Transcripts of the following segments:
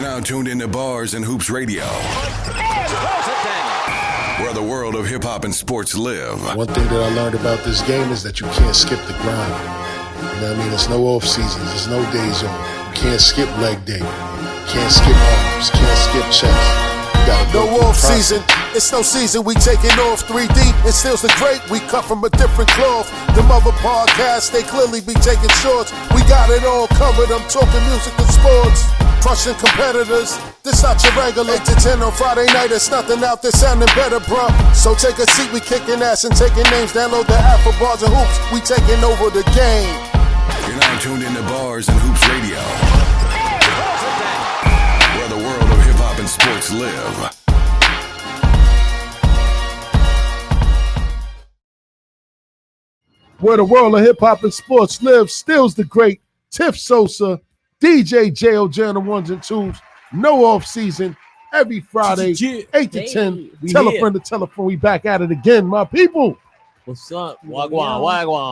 now tuned into Bars and Hoops Radio, where the world of hip-hop and sports live. One thing that I learned about this game is that you can't skip the grind. You know what I mean? There's no off seasons. There's no days off. You can't skip leg day. You can't skip arms. Can't skip chest. No off season, it's no season, we taking off 3 deep, it steals the great, we cut from a different cloth. Them other podcasts, they clearly be taking shorts. We got it all covered, I'm talking music and sports. Crushing competitors, this not your regular 8 to 10 on Friday night, there's nothing out there sounding better, bruh. So take a seat, we kicking ass and taking names. Download the app for Bars and Hoops, we taking over the game. You're now tuned into Bars and Hoops Radio, where the world of hip-hop and sports live. Where the world of hip-hop and sports lives, still's the great Tiff Sosa, DJ J.O.J. on the ones and twos, no off season, every Friday, 8 to 10. Tell a friend to tell a friend, we back at it again, my people. What's up? Wagwan.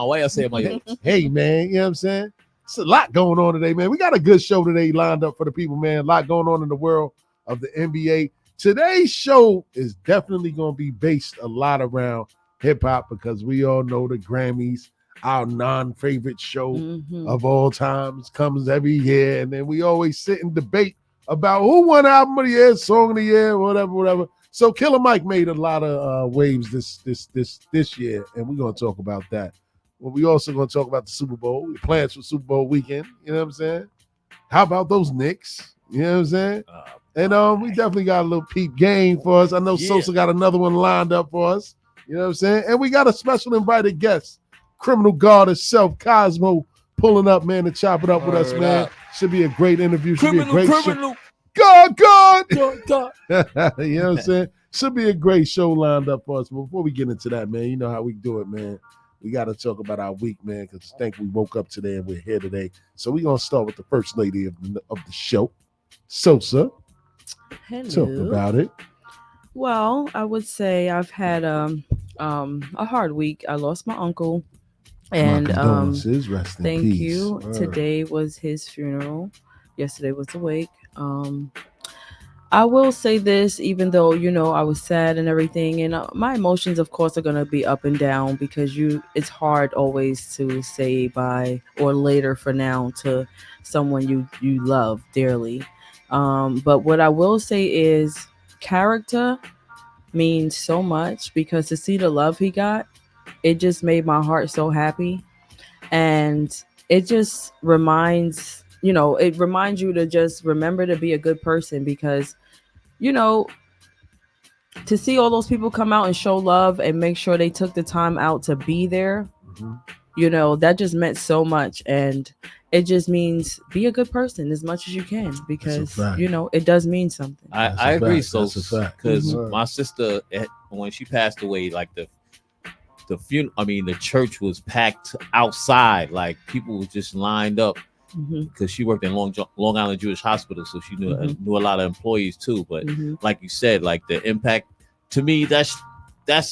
What y'all say, my Hey, man, you know what I'm saying? It's a lot going on today, man. We got a good show today lined up for the people, man. A lot going on in the world of the NBA. Today's show is definitely going to be based a lot around hip-hop because we all know the Grammys, our non-favorite show of all times, comes every year, and then we always sit and debate about who won album of the year, song of the year, whatever. So Killer Mike made a lot of waves this year, and we're going to talk about that. Well, we also going to talk about the Super Bowl, the plans for Super Bowl weekend. You know what I'm saying? How about those Knicks? You know what I'm saying? And we definitely got a little peep game for us. I know Sosa got another one lined up for us. You know what I'm saying? And we got a special invited guest, Criminal God itself, Cosmo, pulling up, man, to chop it up with us, man. Should be a great interview. Should be a great show. God. You know what I'm saying? Should be a great show lined up for us. But before we get into that, man, you know how we do it, man. We got to talk about our week, man, because I think we woke up today and we're here today. So we're going to start with the first lady of the show, Sosa. Hello. Talk about it. Well, I would say I've had a hard week. I lost my uncle, and rest in thank peace. you. Today was his funeral. Yesterday was the wake. I will say this, even though I was sad and everything, and my emotions, of course, are gonna be up and down because it's hard always to say bye or later for now to someone you love dearly. But what I will say is, character means so much because to see the love he got, it just made my heart so happy. And it just reminds you to just remember to be a good person because, to see all those people come out and show love and make sure they took the time out to be there, that just meant so much. And it just means be a good person as much as you can because, it does mean something. I agree. So, because Mm-hmm. my sister, when she passed away, like the funeral, the church was packed outside. Like people were just lined up because she worked in Long Island Jewish Hospital. So she knew a lot of employees too. But like you said, like the impact to me, that's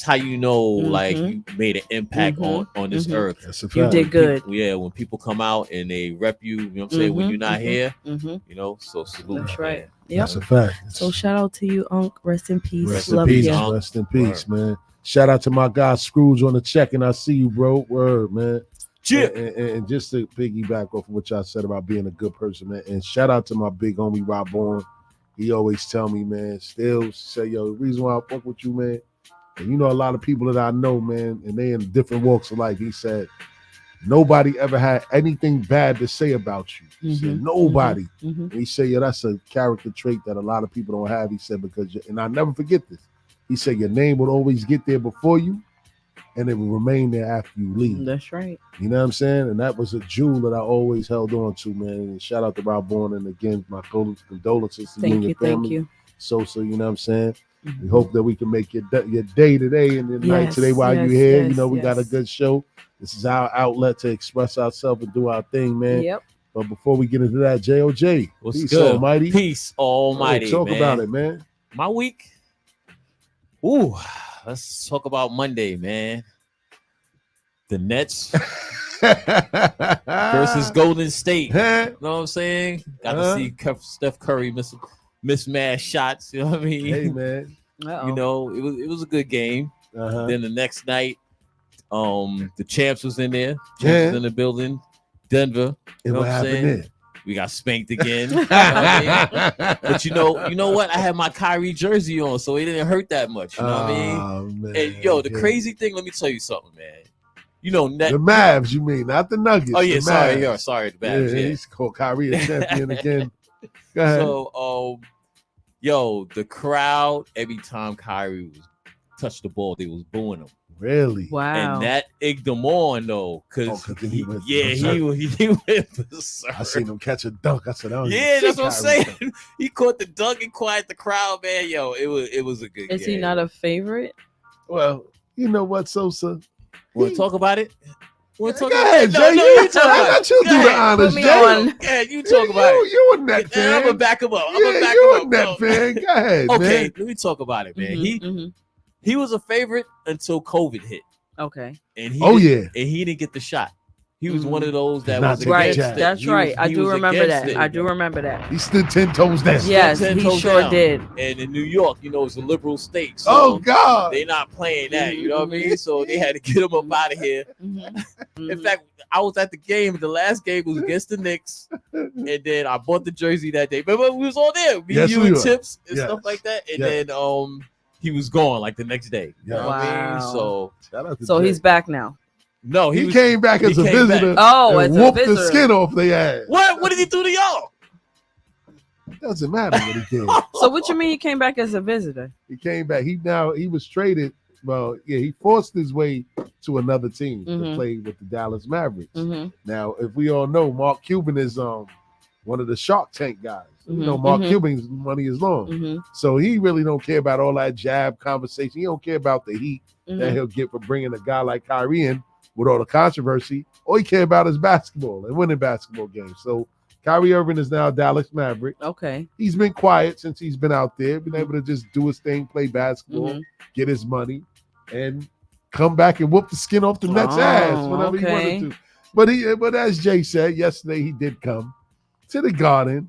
how like you made an impact on this earth. That's a fact. You did good. When people come out and they rep you, you know what I'm saying, when you're not here, so salute. That's right. Man. Yep. That's a fact. So shout out to you, Unc. Rest in peace. Rest Love in peace. you. Rest in peace, man. Shout out to my guy Scrooge on the check, and I see you, bro. Word, man. And just to piggyback off of what y'all said about being a good person, man. And shout out to my big homie Rob Bourne. He always tell me, man, still say, yo, the reason why I fuck with you, man. And a lot of people that I know, man, and they in different walks of life. He said, nobody ever had anything bad to say about you. He said, nobody. And he said, yeah, that's a character trait that a lot of people don't have. He said, because, and I'll never forget this. He said, your name will always get there before you, and it will remain there after you leave. That's right. You know what I'm saying? And that was a jewel that I always held on to, man. And shout out to Rob Bourne. And again, my condolences to you and your family. Thank you. Sosa, you know what I'm saying? We hope that we can make your day today and the night today while you're here. We got a good show. This is our outlet to express ourselves and do our thing, man. Yep. But before we get into that, J.O.J. What's Peace good? Almighty. Peace Almighty. Talk man. about it, man. My week. Ooh, let's talk about Monday, man. The Nets versus Golden State. You Huh? know what I'm saying? Got Uh-huh. to see Steph Curry miss mad shots. You know what I mean? Hey man. Uh-oh. You know, it was a good game. Uh-huh. Then the next night, the champs was in there. Champs Yeah. was in the building. Denver. And know what what I'm happened saying? then? We got spanked again. You know what I mean? But you know what? I had my Kyrie jersey on, so it didn't hurt that much. You know what I mean? Oh, man. And yo, the Yeah. crazy thing, let me tell you something, man. You know, The Mavs, you mean, not the Nuggets. oh yeah, the sorry, Mavs. sorry, the Yeah, Mavs. Yeah. he's called Kyrie a champion again. Go ahead. So, yo, the crowd every time Kyrie was touched the ball, they was booing him, Really? Wow. and that egged them on though, because Oh, 'cause then he went he went berserk. I seen him catch a dunk. I said, oh, Yeah, that's what I'm Kyrie saying. He caught the dunk and quieted the crowd, man. Yo, it was a good Is game. he not a favorite? Well, you know what, Sosa? Want to talk about it? Want to talk Go about ahead, it? Jay. you talk I about let it. you Go do the ahead. honors, Put me Jay. on. Yeah, you talk about it. You a net Yeah, I'm fan. gonna back him up. I'm Yeah, gonna back you him a up. net Yo. fan. Go ahead, Okay, man. let me talk about it, man. Mhm, He was a favorite until COVID hit, okay. and he Oh, didn't- yeah. and he didn't get the shot. He was Mhm. one of those that Not was to get Right. against jacked. it. That's He right. was- I he do was remember against that. it. I do remember that. He stood 10 toes down. Yes, 10 he toes sure down. did. And in New York, you know, it's a liberal state, so Oh, God. they not playing that. You know what I Mhm. mean? So they had to get him up out of here. Mhm. In fact, I was at the game. The last game was against the Knicks, and then I bought the jersey that day. Remember, we was all there. Me, Yes, you, we and were. Tips and Yes. stuff like that. And Yes. then he was gone like the next day. You know what I mean? Wow. So Shout out to So Jay. he's back now. no, He was, came back he as a came back. visitor Oh, and as a whooped the visitor. skin off their ass. What did he do to y'all? Doesn't matter what he did. So what you mean he came back as a visitor? He came back. He was traded. Well, yeah, he forced his way to another team to Mhm. play with the Dallas Mavericks. Mm-hmm. Now, if we all know, Mark Cuban is one of the Shark Tank guys. You know, Mhm, Mark mhm. Cuban's money is long, Mm-hmm. so he really don't care about all that jab conversation. He don't care about the heat that Mm-hmm. he'll get for bringing a guy like Kyrie in with all the controversy. All he care about is basketball and winning basketball games. So Kyrie Irving is now Dallas Maverick. Okay. He's been quiet since he's been out there, been able to just do his thing, play basketball, Mhm. get his money, and come back and whoop the skin off the Nets' Oh, ass whenever he okay. wanted to. But as Jay said yesterday, he did come to the Garden,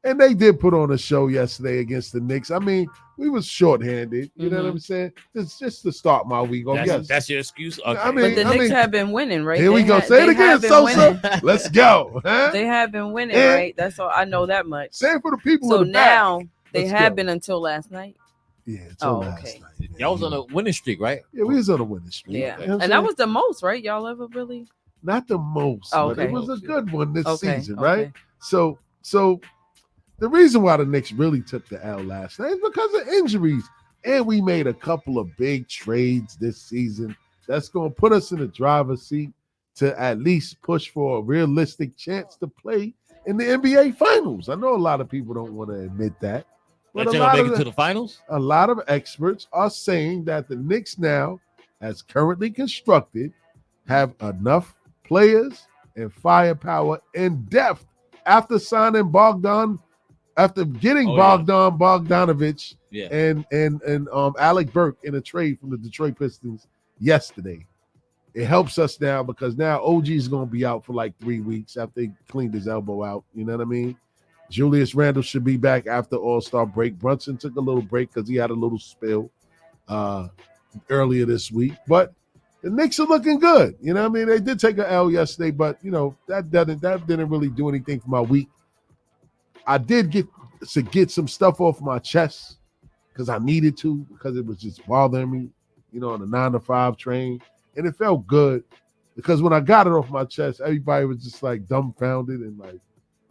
and they did put on a show yesterday against the Knicks. I mean, we was shorthanded. You know what Mhm. I'm saying? Just to start my week off. Yes, That's your excuse. Okay. I mean- But the Knicks have been winning, right? here we They go. Say it they again, have been Sosa. winning. Let's go. Huh? They have been winning, Yeah. right? That's all. I know that much. Say it for the people So in the back. now they Let's have go. been until last night. Yeah, it's Oh, on last okay. night. Y'all was on a winning streak, right? Yeah, we was on a winning streak. Yeah. You know what I'm And that saying? was the most, right? Y'all ever really? not the most, Oh, but it okay. was a good one this Okay. season, okay. right? So the reason why the Knicks really took the L last night is because of injuries. And we made a couple of big trades this season that's going to put us in the driver's seat to at least push for a realistic chance to play in the NBA Finals. I know a lot of people don't want to admit that, but But a y'all lot, make of it to the finals? a lot of experts are saying that the Knicks now, as currently constructed, have enough players and firepower and depth after signing Bogdan, after getting Oh, yeah. Bogdanovich Yeah. and Alec Burke in a trade from the Detroit Pistons yesterday. It helps us now because now OG is going to be out for like 3 weeks after he cleaned his elbow out. You know what I mean? Julius Randle should be back after All-Star break. Brunson took a little break because he had a little spill earlier this week. But the Knicks are looking good. You know what I mean? They did take an L yesterday, but, you know, that didn't really do anything for my week. I did get some stuff off my chest because I needed to, because it was just bothering me, you know, on the 9 to 5 train. And it felt good because when I got it off my chest, everybody was just like dumbfounded and like,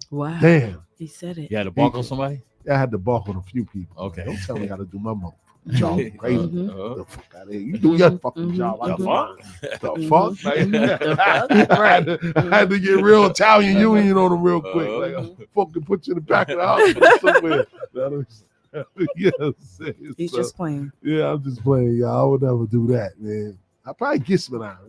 Wow. damn. He said it. You had to bark on somebody? I had to bark on a few people. Okay. Don't tell me how to do my motherfucking job. Crazy. Mhm. The fuck out of here. You do your fucking Mhm. job. I The do fuck? mine. The Mhm. fuck? Like, Mhm. The fuck? I had to- I had to get real Italian union on them real quick. Uh-huh. Like, I fucking put you in the back of the hospital somewhere. Yes. He's So, just playing. yeah, I'm just playing, y'all. I would never do that, man. I probably get some out.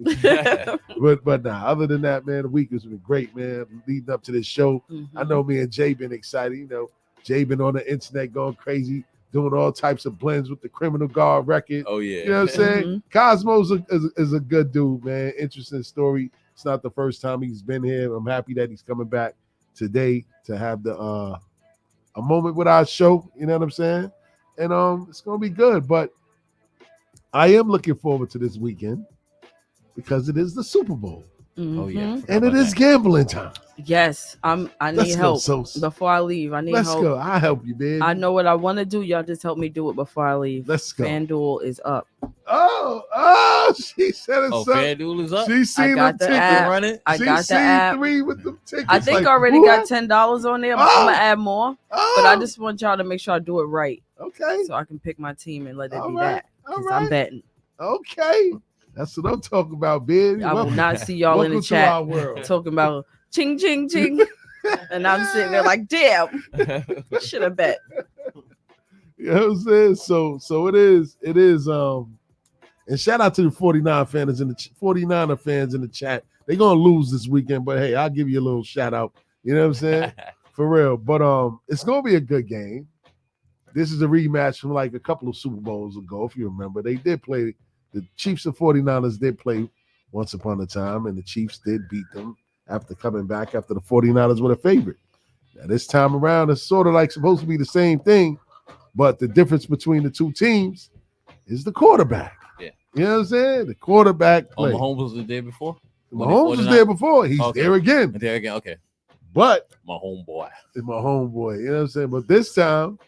But nah, other than that, man, the week has been great, man. Leading up to this show. I know me and Jay been excited. You know, Jay been on the internet going crazy, doing all types of blends with the Criminal Guard record. Oh, yeah. You know what I'm saying? Cosmo's is a good dude, man. Interesting story. It's not the first time he's been here. I'm happy that he's coming back today to have the a moment with our show. You know what I'm saying? And it's gonna be good. But I am looking forward to this weekend because it is the Super Bowl Oh yeah, Mhm. forgot and it about is that. gambling time. Yes, I Let's need go, help Sosa. before I leave. I need Let's help. go. I'll help you, baby. I know what I want to do. Y'all just help me do it before I leave. Let's go. FanDuel is up. Oh, she said it's Oh, up. FanDuel is up. She seen got them the tickets. app. Running. I She got the seen app. 3 with them tickets. I think like, I already what? got $10 on there. But Oh. I'm gonna add more. Oh, But I just want y'all to make sure I do it right, okay. so I can pick my team and let it All be right. that. All Because right. I'm betting. Okay. That's what I'm talking about, baby. I will not see y'all in welcome the to chat our world. talking about ching ching ching, and I'm sitting there like, damn, should have bet. You know what I'm saying? So it is and shout out to the 49ers fans in the chat. They're gonna lose this weekend, but hey, I'll give you a little shout out. You know what I'm saying? For real. But it's gonna be a good game. This is a rematch from like a couple of Super Bowls ago, if you remember. They did play the Chiefs and 49ers did play once upon a time, and the Chiefs did beat them after coming back after the 49ers were the favorite. Now, this time around, it's sort of like supposed to be the same thing, but the difference between the two teams is the quarterback. Yeah. You know what I'm saying? The quarterback Oh, play. Mahomes was there before. Mahomes was there before. He's Okay. there again. There again. Okay, But my homeboy. it's my homeboy. You know what I'm saying? But this time,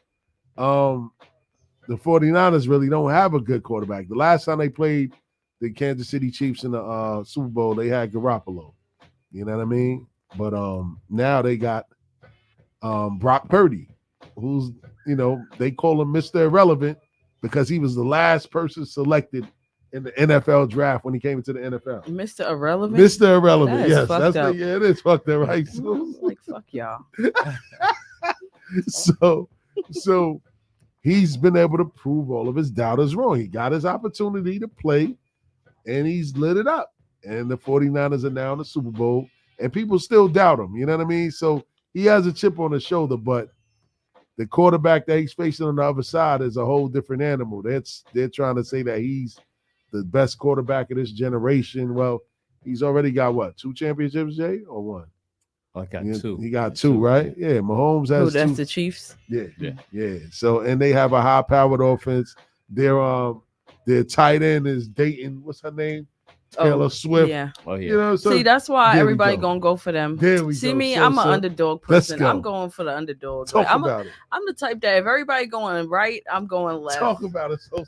the 49ers really don't have a good quarterback. The last time they played the Kansas City Chiefs in the Super Bowl, they had Garoppolo. You know what I mean? But now they got Brock Purdy, who's, they call him Mr. Irrelevant because he was the last person selected in the NFL draft when he came into the NFL. Mr. Irrelevant. Mr. Irrelevant, That is yes. fucked up. Yeah, it is fucked up, right? Like fuck y'all. So he's been able to prove all of his doubters wrong. He got his opportunity to play, and he's lit it up. And the 49ers are now in the Super Bowl, and people still doubt him. You know what I mean? So he has a chip on his shoulder, but the quarterback that he's facing on the other side is a whole different animal. They're trying to say that he's the best quarterback of this generation. Well, he's already got what, 2 championships, Jay, or 1? I got He 2. He got 2, right? Yeah, Mahomes has Who? That's 2. the Chiefs. Yeah. So, and they have a high-powered offense. Their tight end is Dayton. What's her name? Taylor Swift. Yeah. Oh yeah. You know, so See, that's why there we everybody go. gonna go for them. There we See go. me, So, I'm an so, underdog let's person. go. I'm going for the underdog. talk I'm about it. I'm the type that if everybody going right, I'm going left. Talk about it, so.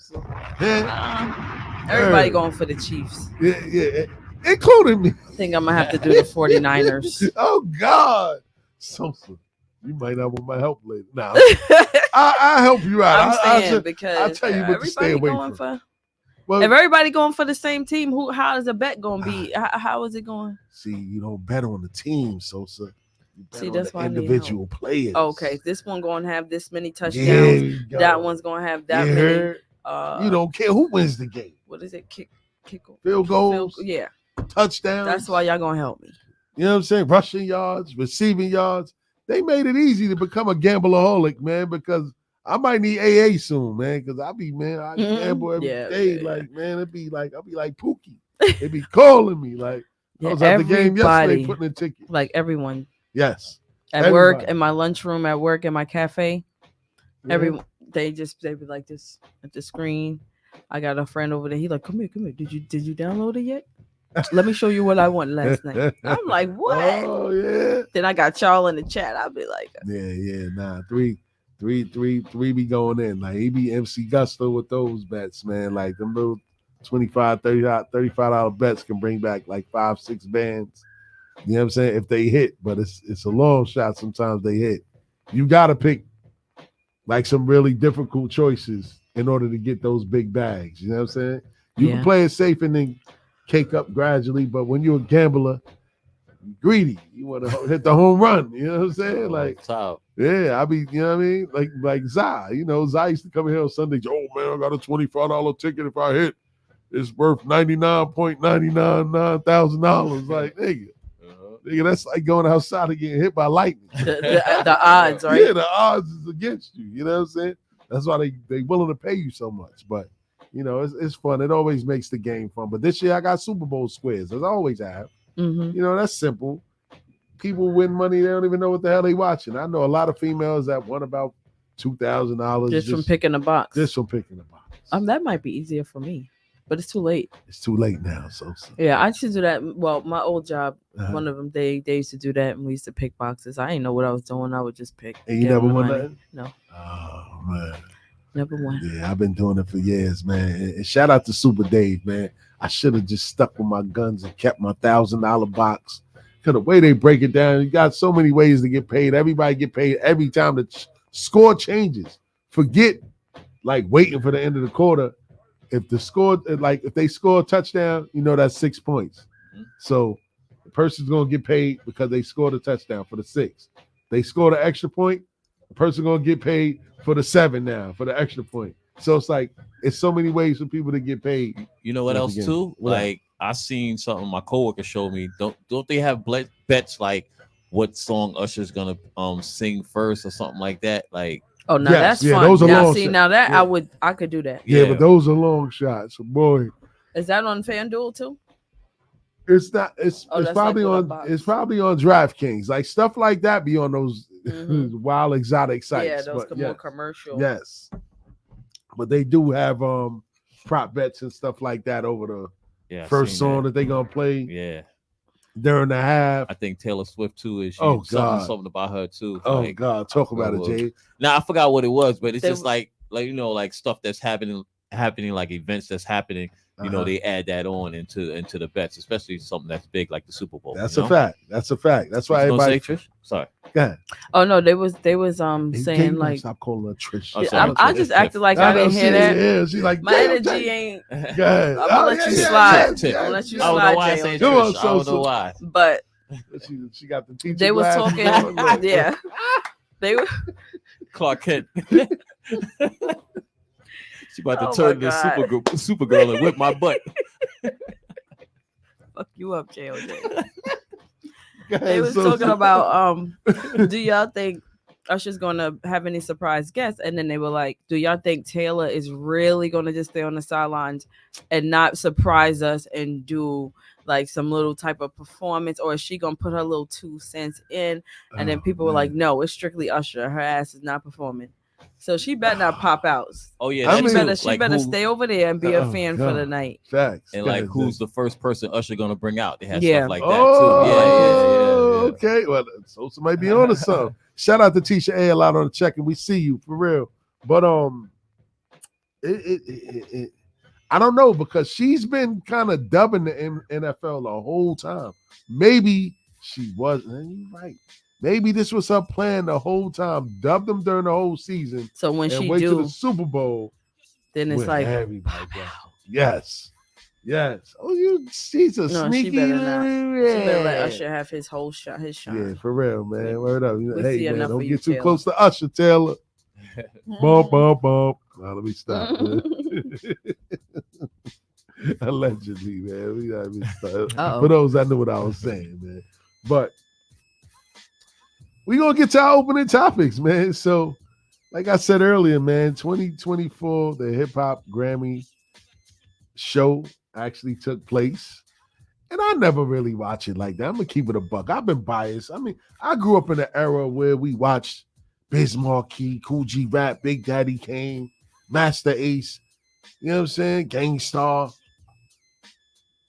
Everybody Hey. going for the Chiefs. Yeah, including me. I think I'm gonna have to do the 49ers. Oh God, Sosa, you might not want my help later. Nah, I'll help you out. I'm saying I'll because tell you what to stay everybody away going from. for. Well, If everybody going for the same team, how is the bet gonna be? How is it going? see, you don't bet on the team, Sosa. You bet See, on that's the why I need individual players. Okay, this one gonna have this many There touchdowns. you go. That one's gonna have that You many. heard? You don't care who wins the game. What is it? Kick Field goals, Yeah, touchdowns. that's why y'all gonna help me. You know what I'm saying? Rushing yards, receiving yards. They made it easy to become a gambleaholic, man, because I might need AA soon, man, because I gamble every day. Yeah. Like, man, I'll be like Pookie. They be calling me. Like, I was at the game yesterday Everybody, putting in tickets. like everyone Yes. at work, Everybody. in my lunchroom, at work, in my cafe. Yeah. Everyone, they be like this at the screen. I got a friend over there. He like, come here. Did you download it yet? Let me show you what I won last night. I'm like, what? Oh, yeah. Then I got y'all in the chat. I'll be like, Yeah. Nah, three be going in. Like, he be MC Gusto with those bets, man. Like, them little $25, $35 bets can bring back like 5-6 bands. You know what I'm saying? If they hit, but it's a long shot. Sometimes they hit. You got to pick like some really difficult choices in order to get those big bags. You know what I'm saying? You can Yeah. play it safe and then cake up gradually, but when you're a gambler, you're greedy. You want to hit the home run. You know what I'm saying? Like, top. yeah, I be, you know what I mean? Like Zai, Zai used to come in here on Sundays. Oh man, I got a $25 ticket. If I hit, it's worth $99,999,000. Like, nigga, that's like going outside and getting hit by lightning. the odds, right? Yeah, the odds is against you. You know what I'm saying? That's why they willing to pay you so much. But it's fun. It always makes the game fun. But this year I got Super Bowl squares, as I always have. Mhm. You know, that's simple. People win money, they don't even know what the hell they watching. I know a lot of females that won about $2,000 Just from picking a box. Just from picking a box. That might be easier for me, but it's too late. It's too late now. So Yeah, I used to do that. Well, my old job, Uh-huh. one of them, they used to do that, and we used to pick boxes. I didn't know what I was doing. I would just pick. And you get never my won money. nothing? No, Oh man. never won. Yeah, I've been doing it for years, man. And shout out to Super Dave, man. I should have just stuck with my guns and kept my $1,000 box. Because the way they break it down, you got so many ways to get paid. Everybody get paid every time the score changes. Forget like waiting for the end of the quarter. If the score, like if they score a touchdown, you know that's 6 points. So the person's gonna get paid because they scored a touchdown for the 6. They scored an extra point, the person's gonna get paid for the 7 now for the extra point. So it's like it's so many ways for people to get paid. You know what else too? What? Like I seen something my coworker showed me. Don't they have bets like what song Usher's gonna sing first or something like that? Like Oh, now Yes, that's yeah, fun. those are Now, long see, shots. now that Yeah. I could do that. Yeah, Yeah. but those are long shots. Boy, Is that on FanDuel too? it's not. It's Oh, it's that's probably like with a on. box. It's probably on DraftKings. Like stuff like that be on those Mhm. wild exotic sites. Yeah, those but more yes, commercial. yes. But they do have prop bets and stuff like that over the yeah, I first seen song that they gonna play Yeah, during the half. I think Taylor Swift too is. Oh, God. something about her too. Oh like, God, talk about it, well, Jay. Now I forgot what it was, but it's They just like you know, like stuff that's happening, like events that's happening. You know, Uh-huh. they add that on into the bets, especially something that's big like the Super Bowl. That's you a know? fact. That's a fact. That's why What you gonna everybody. say, Trish? Sorry. Go ahead. Oh no, they was Hey, saying Jay, like stop calling her Trish. Oh, sorry. I just acted like I I know didn't hear she that. is. She like My damn, energy Jay. ain't. Go ahead. I'm gonna Oh, let yeah, you yeah, slide. yeah, I'm gonna let you yeah. I don't know slide, why I Jay, say on Come on, Trish. I don't know Sosa. why. But She got the teacher they was glasses talking. on. Look. Yeah, they were. Clark Kent. She about to Oh, turn my into God. Supergirl and whip my butt. Fuck you up, JOJ. Go They ahead, was Sosa. talking about do y'all think Usher's gonna have any surprise guests? And then they were like, do y'all think Taylor is really gonna just stay on the sidelines and not surprise us and do like some little type of performance, or is she gonna put her little 2 cents in? And then Oh, people were man. like, no, it's strictly Usher. Her ass is not performing. So she better not pop out. Oh yeah, I that mean- too. She better who- stay over there and be a Oh, fan for God. the night. Facts. and Go like ahead, who's Jay. the first person Usher gonna bring out? They had Yeah. stuff like that Oh, too. Yeah. okay. Well, Sosa might be on to something. Shout out to Tisha A lot on the check, and we see you for real. But I don't know, because she's been kind of dubbing the NFL the whole time. Maybe she wasn't. You're right. Maybe this was her plan the whole time. Dub them during the whole season So when and she wait till do, the Super Bowl. then it's with like, everybody down. Yes. Yes. Oh, she's a No, she sneaky better not. little she better let rat. Usher have his whole shot, his shine. Yeah, for real, man. Word up. We Hey, see man, enough don't of get you, too Taylor. close to Usher, Taylor. Bump, bump, bump. Now, let me stop, man. Allegedly, man. We gotta be stop. Uh-oh. For those that knew what I was saying, man. But we gonna get to our opening topics, man. So, like I said earlier, man, 2024, the hip hop Grammy show actually took place. And I never really watch it like that. I'm gonna keep it a buck. I've been biased. I mean, I grew up in an era where we watched Biz Markie, Cool G Rap, Big Daddy Kane, Master Ace, you know what I'm saying? Gangstar,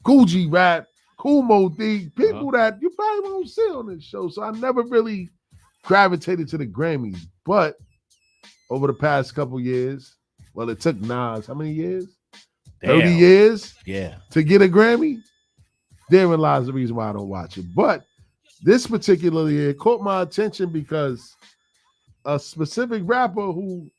Cool G Rap, Cool Mo D, people that you probably won't see on this show. So I never really gravitated to the Grammys. But over the past couple years, well, it took Nas how many years? 30 Damn. years Yeah. to get a Grammy. Therein lies the reason why I don't watch it. But this particular year caught my attention because a specific rapper who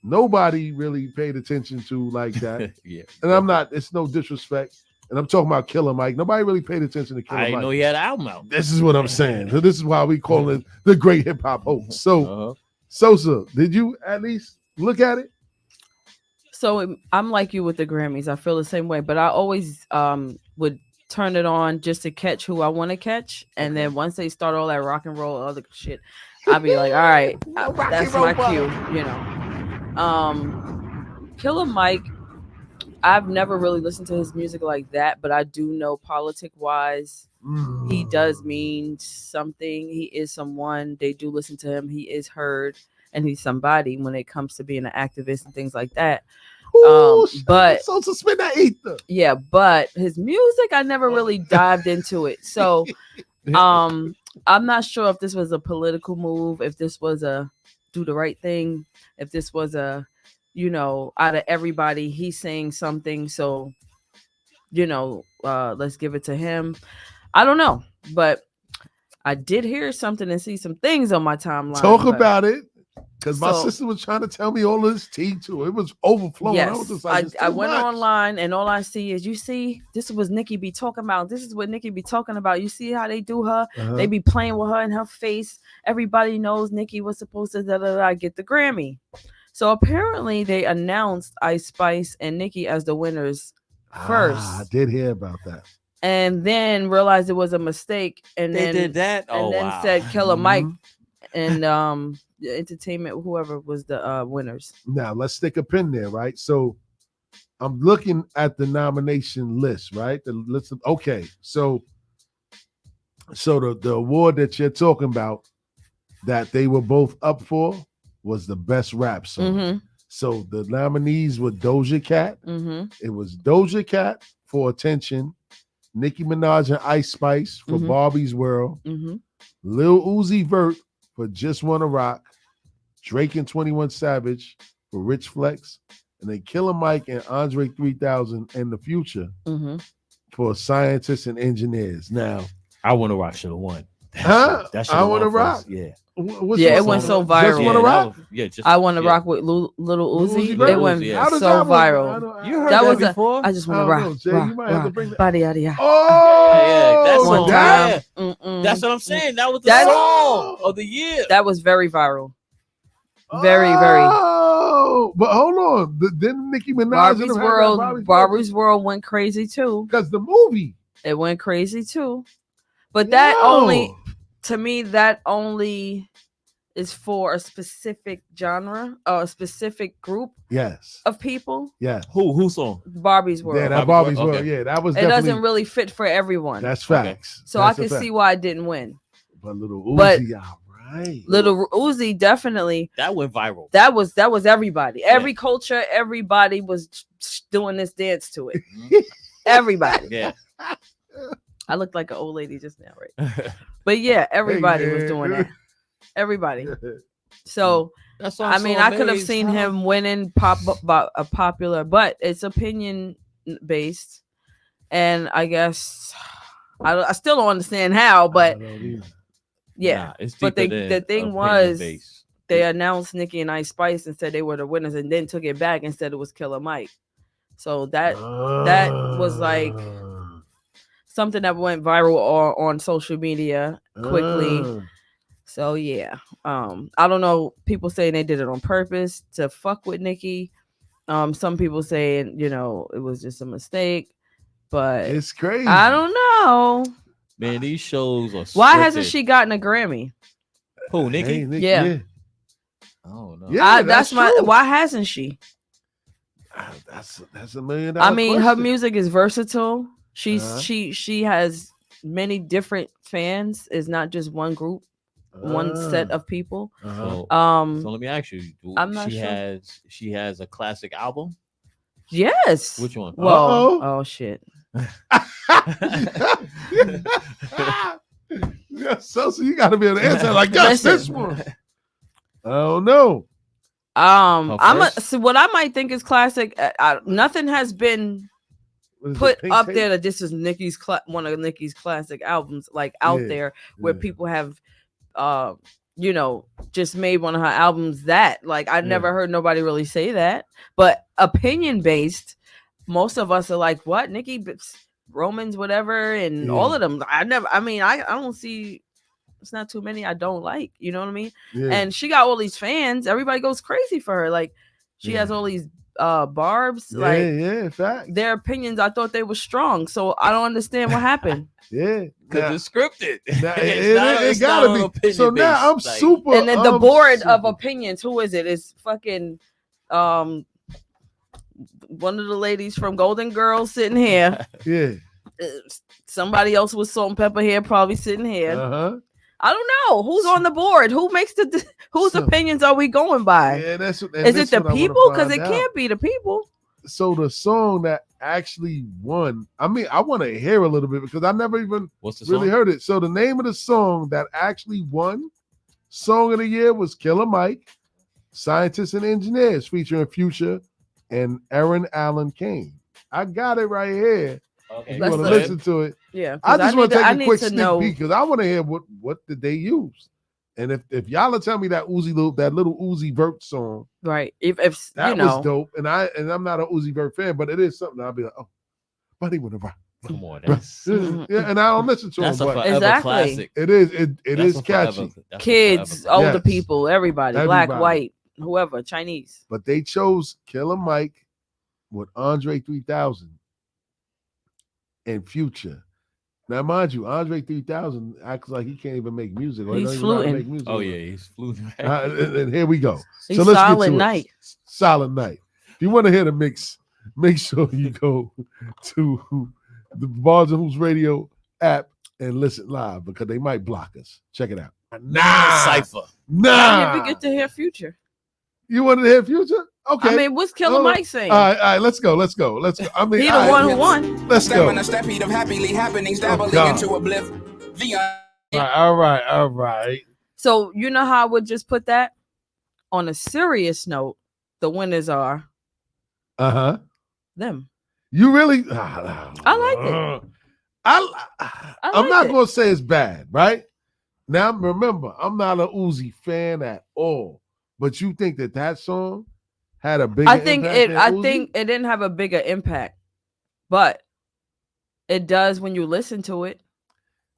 nobody really paid attention to like that. Yeah. And I'm not, it's no disrespect. And I'm talking about Killer Mike. Nobody really paid attention to Killer I Mike. didn't know he had an album out. This is what I'm saying. So this is why we call it the great hip hop host. So, Uh-huh. Sosa, did you at least look at it? So I'm like you with the Grammys. I feel the same way, but I always would turn it on just to catch who I want to catch, and then once they start all that rock and roll other shit, I'll be like, all right, that's my cue, you know. Killer Mike, I've never really listened to his music like that, but I do know politic wise, he does mean something. He is someone. They do listen to him. He is heard, and he's somebody when it comes to being an activist and things like that. Ooh, but so suspend that ether. Yeah, but his music, I never really dived into it. So, I'm not sure if this was a political move, if this was a do the right thing, if this was a, out of everybody, he's saying something. So, let's give it to him. I don't know, but I did hear something and see some things on my timeline. Talk about it. Because my sister was trying to tell me all this tea too. It was overflowing. Yes, I was just like, I went online and all I see is, this is what Nicki be talking about. This is what Nicki be talking about. You see how they do her? Uh-huh. They be playing with her in her face. Everybody knows Nicki was supposed to get the Grammy. So apparently they announced Ice Spice and Nicki as the winners first. I did hear about that. And then realized it was a mistake. And They then did that? And then said Killer Mike and Entertainment, whoever was the winners. Now let's stick a pin there, right? So I'm looking at the nomination list, right? The list of, okay, so the award that you're talking about that they were both up for was the best rap song. Mm-hmm. So the nominees were Doja Cat. Mm-hmm. It was Doja Cat for Attention, Nicki Minaj and Ice Spice for Barbie's World, Lil Uzi Vert for Just Wanna Rock, Drake and 21 Savage for Rich Flex, and then Killer Mike and Andre 3000 and The Future for Scientists and Engineers. Now, I Wanna Rock should have won. That I Wanna Rock? Yeah. It went so viral. Just Wanna Rock? I Wanna Rock with Little Uzi. Vert? It went Yeah. so viral. You heard that that was before? I just want to rock. Jay, you might have to bring that. Body, yada, yada. Oh, that's one that. time. That's what I'm saying. That was the song of the year. That was very viral. Very. Oh, but hold on. Didn't Nicki Minaj Barbie's World went crazy too. Because the movie. It went crazy too. But that only is for a specific genre or a specific group of people. Yes. Who song? Barbie's World. Yeah, that Barbie's World. Okay. Yeah, that was it doesn't really fit for everyone. That's facts. So I can see why it didn't win. But Little Uzi, right. Little Uzi definitely. That went viral. That was everybody. Every culture, everybody was doing this dance to it. Everybody. Yeah. I looked like an old lady just now, right? But yeah, everybody was doing that. Everybody. So I mean, I could have seen him winning a popular, but it's opinion based, and I guess I still don't understand how, but yeah. Nah, but the thing was, they announced Nicki and Ice Spice and said they were the winners, and then took it back and said it was Killer Mike. So that was like something that went viral on social media quickly. So yeah, I don't know. People saying they did it on purpose to fuck with Nicki. Some people saying it was just a mistake, but it's crazy. I don't know. Man, these shows are. Why hasn't she gotten a Grammy? Who, Nicki? Hey, yeah. I don't know. Yeah, that's my. Why hasn't she? That's $1 million. I mean, question. her music is versatile. She has many different fans. It's not just one group, one set of people. So let me ask you. I'm not sure. She has a classic album. Yes. Which one? Whoa. Oh shit. Yeah, so you got to be able to answer like that's this one. I don't know. So what I might think is classic. Nothing has been put up there that this is Nicki's one of Nicki's classic albums, like out there where people have, just made one of her albums that like I never heard nobody really say that. But opinion based, most of us are like, what Nicki, Romans, whatever, and all of them. I don't see. It's not too many I don't like. You know what I mean? Yeah. And she got all these fans. Everybody goes crazy for her. Like she has all these barbs. Fact. Their opinions, I thought they were strong. So I don't understand what happened. Because it's scripted. It gotta be. So now I'm super. And then the board of opinions. Who is it? It's fucking one of the ladies from Golden Girls sitting here. Yeah. Somebody else with Salt and Pepper here probably sitting here. Uh-huh. I don't know who's on the board. Who makes whose opinions are we going by? Yeah, that's what. Is it the people? Because it can't be the people. So the song that actually won, I mean, I want to hear a little bit because I never even really heard it. So the name of the song that actually won Song of the Year was Killer Mike, Scientists and Engineers, featuring Future and Aaron Allen Kane. I got it right here. Okay. If you want to listen to it. Yeah. I just want to take a quick to sneak peek because I want to hear what did they use. And if y'all will tell me that little Uzi Vert song, right? If that was dope, and I'm not an Uzi Vert fan, but it is something I'll be like, oh, buddy, with a rock. Come on, that's yeah, and I don't listen to him, but exactly classic. It is catchy. Kids, older people, everybody, black, white, whoever, Chinese. But they chose Killer Mike with Andre 3000 and Future. Now, mind you, Andre 3000 acts like he can't even make music. Or he's fluting. Oh yeah, he's fluting. And here we go. He's so let's Silent Night. Silent Night. If you want to hear the mix, make sure you go to the Bars and Hoops Radio app and listen live because they might block us. Check it out. Cypher. Nah. If we get to hear Future. You wanted to hear Future? Okay. I mean, what's Killer Mike saying? All right, let's go. I mean, he the one who won. Let's go. A stampede of happily happenings, dabbling into a bliff. All right. So you know how I would just put that on a serious note. The winners are them. You really? I like it. I'm not gonna say it's bad, right? Now remember, I'm not a Uzi fan at all. But you think that song had a bigger impact? I think it didn't have a bigger impact, but it does when you listen to it.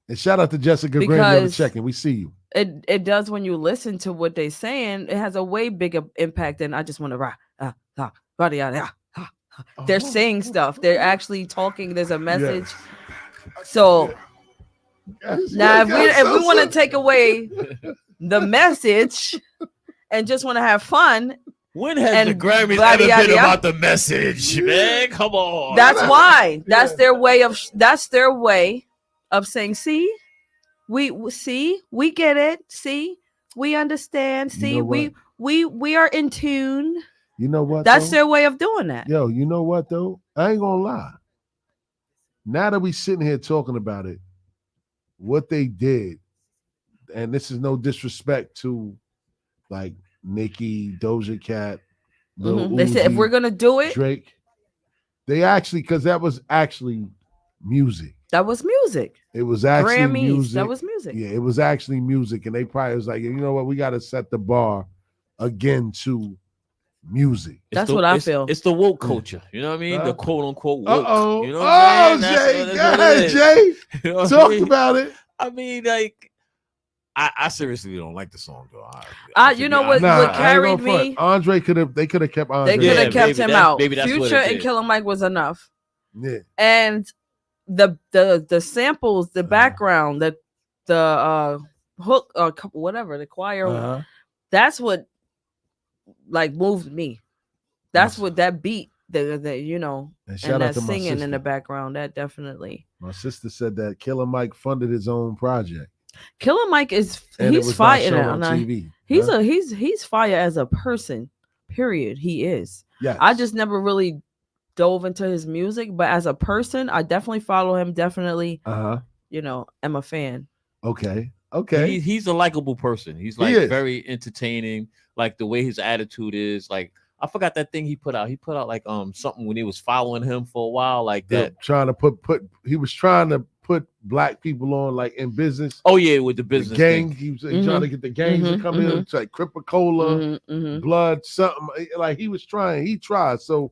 And shout out to Jessica Graham for checking. We see you. It does when you listen to what they're saying. It has a way bigger impact than I just want to They're saying stuff. They're actually talking. There's a message. Yeah. So now, if we want to take away the message and just want to have fun. When has the Grammys ever been about the message, man? Come on. That's why. That's their way of saying, see, we get it. See, we understand. See, you know we are in tune. You know what? That's their way of doing that. Yo, you know what though? I ain't gonna lie. Now that we sitting here talking about it, what they did, and this is no disrespect to like Nicki, Doja Cat, they said if we're gonna do it, Drake. They actually, because that was actually music. That was music. It was actually Grammys, music. That was music. Yeah, it was actually music, and they probably was like, you know what, we got to set the bar again to music. That's what I feel. It's the woke culture. You know what I mean? The quote unquote woke. You know what I mean? Jay, go ahead, Jay. You know talk about it. I mean, like, I seriously don't like the song though. You know what carried me? Andre could have kept Andre. They could have kept him out. Future and Killer Mike was enough. Yeah. And the samples, the background, the hook or whatever, the choir, that's what like moved me. That's what that beat, the you know, and that singing in the background, that definitely. My sister said that Killer Mike funded his own project. Killer Mike he's fire on TV. He's fire as a person. Period. He is. Yeah. I just never really dove into his music, but as a person, I definitely follow him. Definitely. You know, I'm a fan. Okay. He's a likable person. He's like very entertaining. Like the way his attitude is. Like I forgot that thing he put out. He put out like something when he was following him for a while, like that. Trying to he was trying to put black people on like in business. Oh yeah, with the business gang. Thing. He was trying to get the gangs to come in. It's like Cripicola, blood, something like he tried. So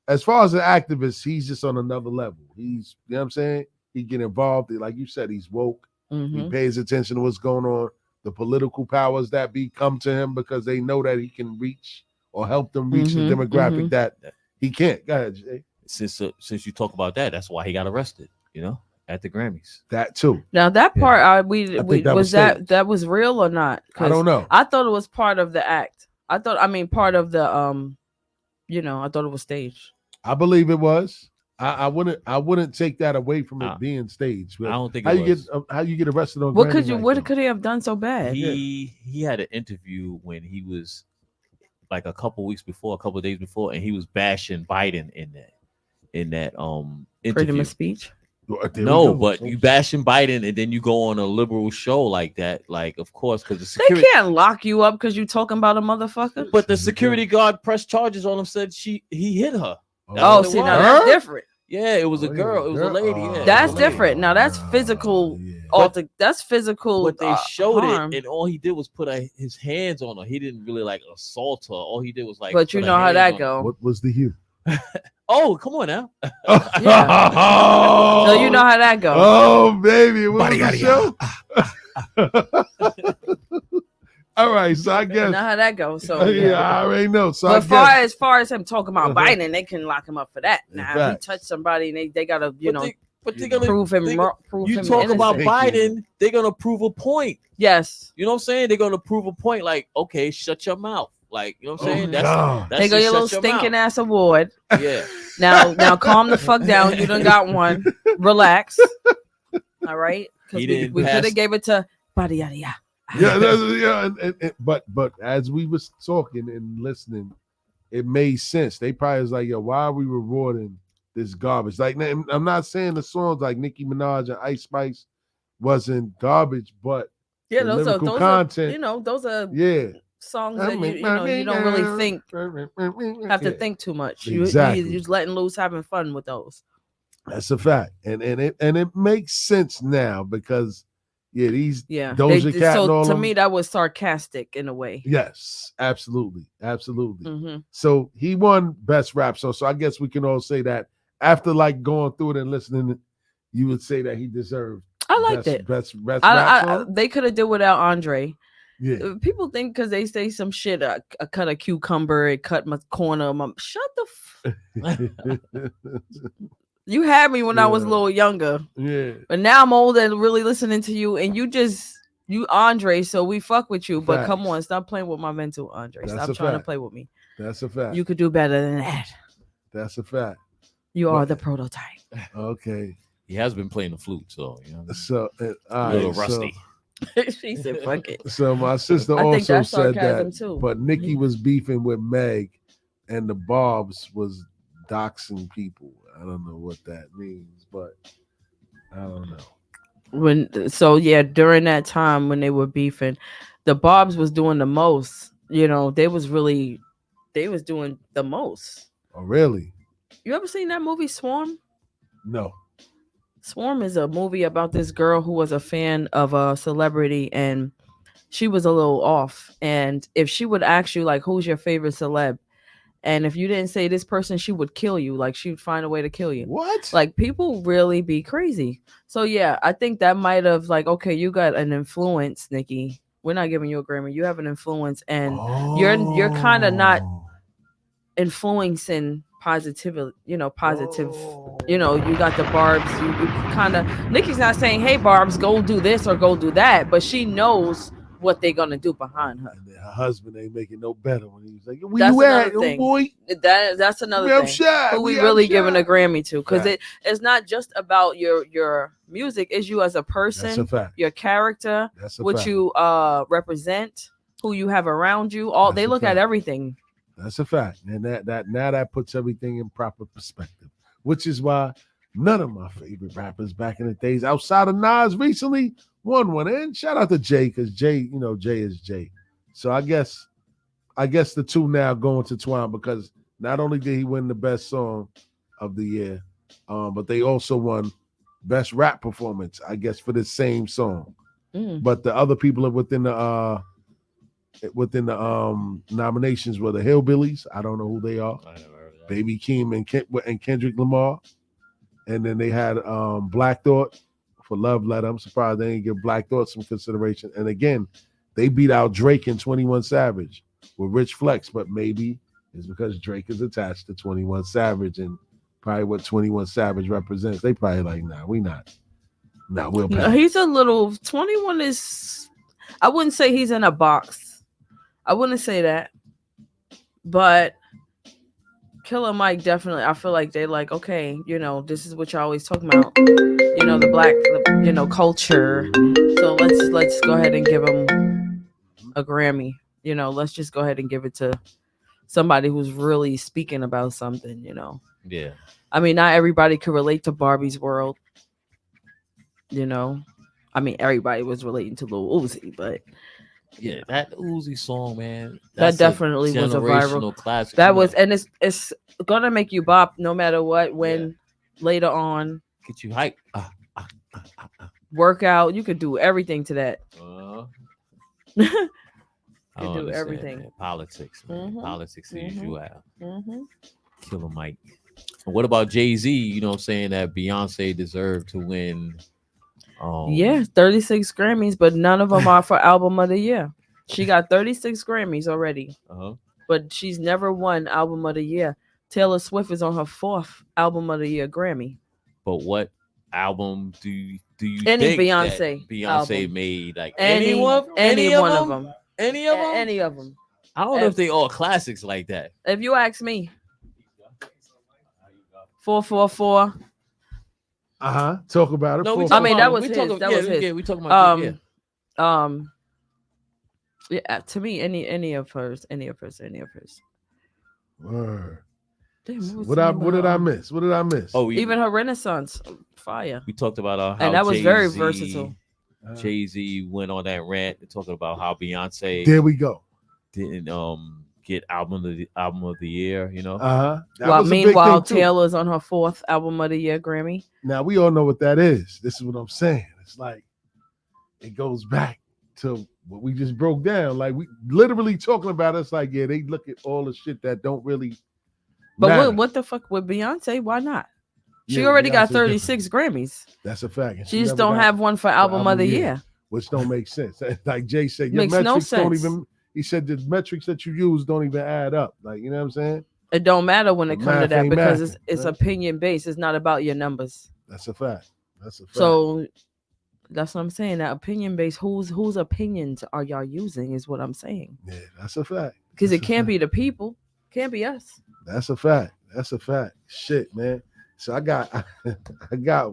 as far as an activist, he's just on another level. He's, you know what I'm saying? He get involved. Like you said, he's woke. He pays attention to what's going on. The political powers that be come to him because they know that he can reach or help them reach the demographic that he can't. Go ahead, Jay. Since you talk about that, that's why he got arrested. You know, at the Grammys. That too. Now that part, that was real or not? I don't know. I thought it was part of the act. Part of the I thought it was staged. I believe it was. I wouldn't take that away from it being staged. I don't think how it you was. how you get arrested on What Grammy could you? night, What though? could he have done so bad? He had an interview when he was like a couple days before, and he was bashing Biden in that interview. Freedom of speech. There No, we go. but you bashing Biden and then you go on a liberal show like that, like of course, because the They security. can't lock you up because you talking about a motherfucker. But the security guard pressed charges on him. Said he hit her. That's Oh, what it see, was. now that's different. Yeah, it was a Oh, girl. It was a lady. Oh, Yeah, That's it was a lady. different. Now that's physical. That's physical. But they showed harm. it, and all he did was put his hands on her. He didn't really like assault her. All he did was like. But you put know a how hand that on her. go. What was the hue? Oh, come on now. Oh, So you know how that go. Oh, baby. What was the show? All right. So I You guess. know how that goes. So Yeah, I already know. So But I guess. as far as him talking about Uh-huh. Biden, they can lock him up for that. Now, if he Facts. touched somebody, and they gotta But they're gonna prove him. they- Prove You him talk about innocent. Biden, they're gonna prove a point. Yes, You know what I'm saying? They're gonna prove a point. Like, okay, shut your mouth. Like, you know what I'm saying? Oh, God. That's they go just your little shut stinking mouth. ass award. Yeah. Now calm the fuck down. You done got one. Relax. All right, He because didn't we pass- could have gave it to Body Yada Yada. Yeah. But as we was talking and listening, it made sense. They probably was like, yo, why are we rewarding this garbage? Like, I'm not saying the songs like Nicki Minaj and Ice Spice wasn't garbage, but Yeah, the those lyrical are content, those are yeah. songs that you don't really think have to think too much. Exactly. You're just letting loose, having fun with those. That's a fact, and it makes sense now because these Yeah. Doja Cat and so all to them- me, that was sarcastic in a way. yes, absolutely. Hmm. So he won best rap song. So I guess we can all say that after like going through it and listening, you would say that he deserved. I liked best, it. Best rap song. They could have did without Andre. Yeah. People think because they say some shit, I cut a cucumber, it cut my corner. Shut the. You had me when I was a Yeah. little younger, Yeah. but now I'm older and really listening to you, and you Andre, so we fuck with you. But come Facts. on, stop playing with my mental, Andre. That's Stop a trying to fact. play with me. That's a fact. You could do better than that. That's a fact. You are But- the prototype. Okay. He has been playing the flute, so you know, So a all little right, rusty. She said, "Fuck it." So my sister I think also that's said sarcasm that, too. but Nikki was beefing with Meg, and the Barbs was doxing people. I don't know what that means, but I don't know. During that time when they were beefing, the Bobs was doing the most. They was doing the most. Oh, really? You ever seen that movie Swarm? No. Swarm is a movie about this girl who was a fan of a celebrity, and she was a little off. And if she would ask you, like, who's your favorite celeb? And if you didn't say this person, she would kill you. Like, she would find a way to kill you. What? Like, people really be crazy. So yeah, I think that might have, like, okay, you got an influence, Nikki. We're not giving you a Grammy. You have an influence, and you're kind of not influencing positivity. Positive. Oh. You got the Barbs. You kind of. Nikki's not saying, "Hey, Barbs, go do this or go do that," but she knows what they're gonna do behind her. And then her husband ain't making no better when he's like, "Where That's you at, another thing. oh boy? That's another We thing. upshot. Who we really giving a Grammy to? Because Right. it's not just about your music. It's you as a That's a person, fact. your character, That's a what fact. you represent, who you have around you. That's They a look at fact. everything. That's a fact. And that puts everything in proper perspective, which is why none of my favorite rappers back in the days outside of Nas recently won one. And shout out to Jay, because Jay is Jay. So I guess the two now go intertwined, because not only did he win the best song of the year, but they also won best rap performance, I guess, for the same song. Mm. But the other people within the nominations were the Hillbillies. I don't know who they are. I never heard of that. Baby Keem and Kendrick Lamar. And then they had Black Thought for Love Letter. I'm surprised they didn't give Black Thought some consideration. And again, they beat out Drake and 21 Savage with Rich Flex, but maybe it's because Drake is attached to 21 Savage and probably what 21 Savage represents. They probably like, nah, we not. Nah, we'll No, pass. he's a little 21 is. I wouldn't say he's in a box. I wouldn't say that, but Killer Mike definitely. I feel like they like, okay, this is what you're always talking about. The black, culture. So let's go ahead and give him a Grammy. Let's just go ahead and give it to somebody who's really speaking about something. Yeah. I mean, not everybody could relate to Barbie's World. I mean, everybody was relating to Lil Uzi, but Yeah, that Uzi song, man. That definitely was a viral classic. that was, and it's gonna make you bop no matter what. When later on, get you hype. workout, you could do everything to that. I do understand, everything. man. Politics, man. Mhm. Politics sees you out. Mm-hmm. Killer Mike. And what about Jay-Z? You know what I'm saying? That Beyonce deserved to win. Yeah, 36 Grammys, but none of them are for Album of the Year. She got 36 Grammys already, but she's never won Album of the Year. Taylor Swift is on her 4th Album of the Year Grammy. But what album do you Any think Beyonce album made? Like any one of them? Any of them? Any of them. I don't know if they all classics like that. If you ask me, 444. Talk about it. No, we I mean, that was his. We talking about yeah. To me, any of hers. Word. Damn, What did I miss? What did I miss? Oh, even her Renaissance fire. We talked about how and that was Jay-Z, very versatile. Jay-Z went on that rant talking about how Beyonce There we go. didn't get album of the year. Meanwhile, Taylor's on her 4th Album of the Year Grammy. Now we all know what that is. This is what I'm saying. It's like it goes back to what we just broke down. Like we literally talking about. It's like they look at all the shit that don't really. But what the fuck with Beyonce? Why not? She already got 36 Grammys. That's a fact. She just don't have one for Album of the Year, which don't make sense. Like Jay said, your makes metrics no sense. don't even. He said the metrics that you use don't even add up. Like, you know what I'm saying? It don't matter when it comes to that because it's right? opinion based. It's not about your numbers. That's a fact. So that's what I'm saying. That opinion based. Whose opinions are y'all using? Is what I'm saying. Yeah, that's a fact. Because it can't be the people. Can't be us. That's a fact. Shit, man. So I got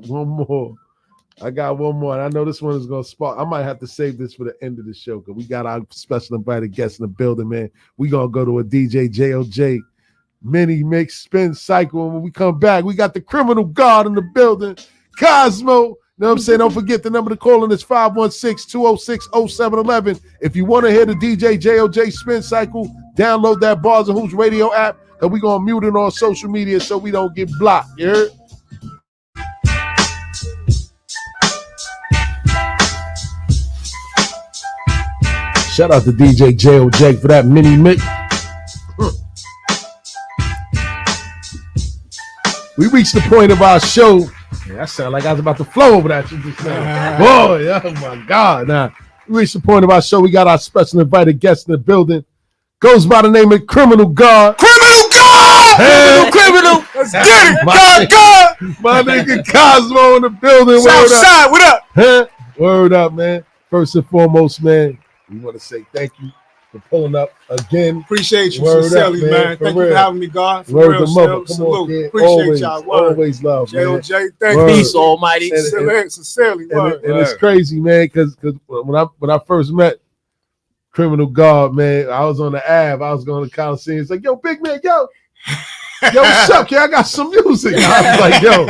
one more. And I know this one is gonna spark. I might have to save this for the end of the show because we got our special invited guest in the building, man. We gonna go to a DJ JOJ mini mix spin cycle. And when we come back, we got the Criminal Guard in the building. Cosmo. You know what I'm saying? Don't forget the number to call in is 516-206-0711. If you want to hear the DJ JOJ spin cycle, download that Bars and Hoops radio app. And we gonna mute it on social media so we don't get blocked. You heard? Shout out to DJ JOJ for that mini mix. We reached the point of our show. Man, that sounded like I was about to flow over that. Boy, oh my God. Now, we reached the point of our show. We got our special invited guest in the building. Goes by the name of Criminal Guard. Criminal Guard! Hey. Criminal! Let's get it! God! My nigga Cosmo in the building. Southside, what up? Huh? Word up, man. First and foremost, man, we want to say thank you for pulling up again. Appreciate you Word sincerely, up, man. Thank you for having me, God. For Word real, the mother. Come salute. on, kid. Appreciate y'all. Word. Always love, JOJ, man. thank Word. you. Peace, Almighty. Sincerely, word. And it's crazy, man, because when I first met Criminal Guard, man, I was on the Ave. I was going to Coliseum. It's like, yo, big man, yo, what's up, kid? I got some music. I was like, yo,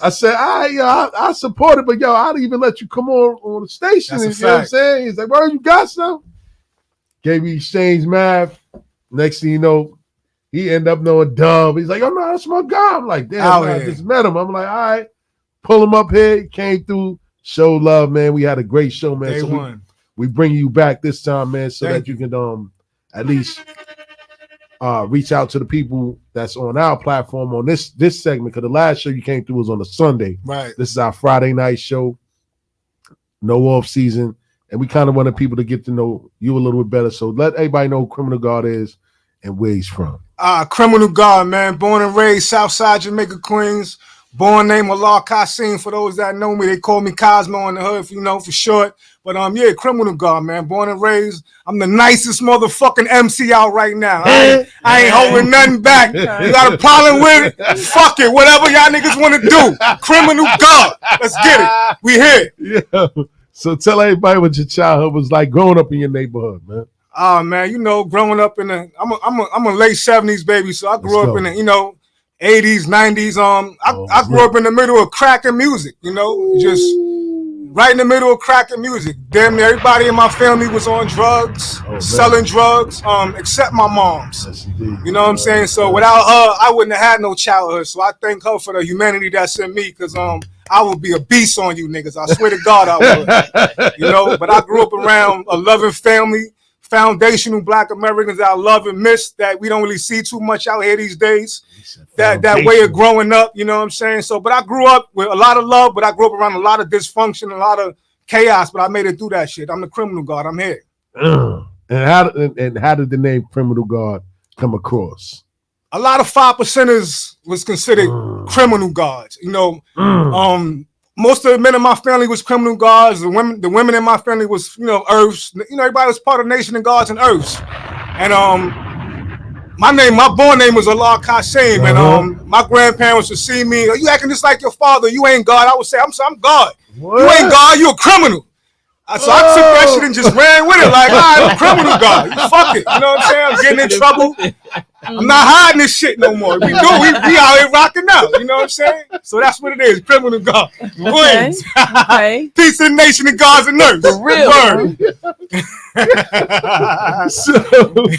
I said, I support it, but yo, I'd even let you come on the station. That's You know what I'm saying? He's like, where you got some? Gave me exchange math. Next thing you know, he ended up knowing Dub. He's like, oh no, that's my guy. I'm like, damn, man, I just met him. I'm like, all right, pull him up here. He came through, show love, man. We had a great show, man. Day so one. we bring you back this time, man, so Thank that you can at least reach out to the people that's on our platform on this segment. Because the last show you came through was on a Sunday. Right. This is our Friday night show. No off season. And we kind of wanted people to get to know you a little bit better. So let everybody know who Criminal Guard is and where he's from. Criminal Guard, man. Born and raised Southside Jamaica, Queens. Born name Allah Qasim. For those that know me, they call me Cosmo in the hood, for short. But yeah, Criminal God, man. Born and raised. I'm the nicest motherfucking MC out right now. I ain't holding nothing back. You got a problem with it? Fuck it. Whatever y'all niggas want to do. Criminal God. Let's get it. We here. Yeah. So tell everybody what your childhood was like growing up in your neighborhood, man. Oh man, growing up in the I'm a late 70s baby, so I grew up in the 80s, 90s. I grew up in the middle of crack and music, just right in the middle of crack and music. Damn near everybody in my family was on drugs, selling drugs, except my mom's. Yes, indeed. You know what I'm saying? So without her, I wouldn't have had no childhood. So I thank her for the humanity that's in me, because I would be a beast on you niggas. I swear to God I would. But I grew up around a loving family, foundational Black Americans that I love and miss, that we don't really see too much out here these days. That way of growing up, you know what I'm saying? So, but I grew up with a lot of love, but I grew up around a lot of dysfunction, a lot of chaos, but I made it through that shit. I'm the Criminal God. I'm here. And how did the name Criminal God come across? A lot of 5%ers was considered criminal guards. Most of the men in my family was criminal guards. The women in my family was, Earths. Everybody was part of Nation and Guards and Earths. And my born name was Allah Qasim. And my grandparents would see me. You acting just like your father. You ain't God. I would say, I'm God. What? You ain't God. You a criminal. So I took that shit and just ran with it. Like, all right, I'm a criminal God. You fuck it. You know what I'm saying? I'm getting in trouble. I'm not hiding this shit no more. We out here rocking out. You know what I'm saying? So that's what it is. Criminal God. Wins. Okay. Peace to the Nation and Gods and Nerds. For real. So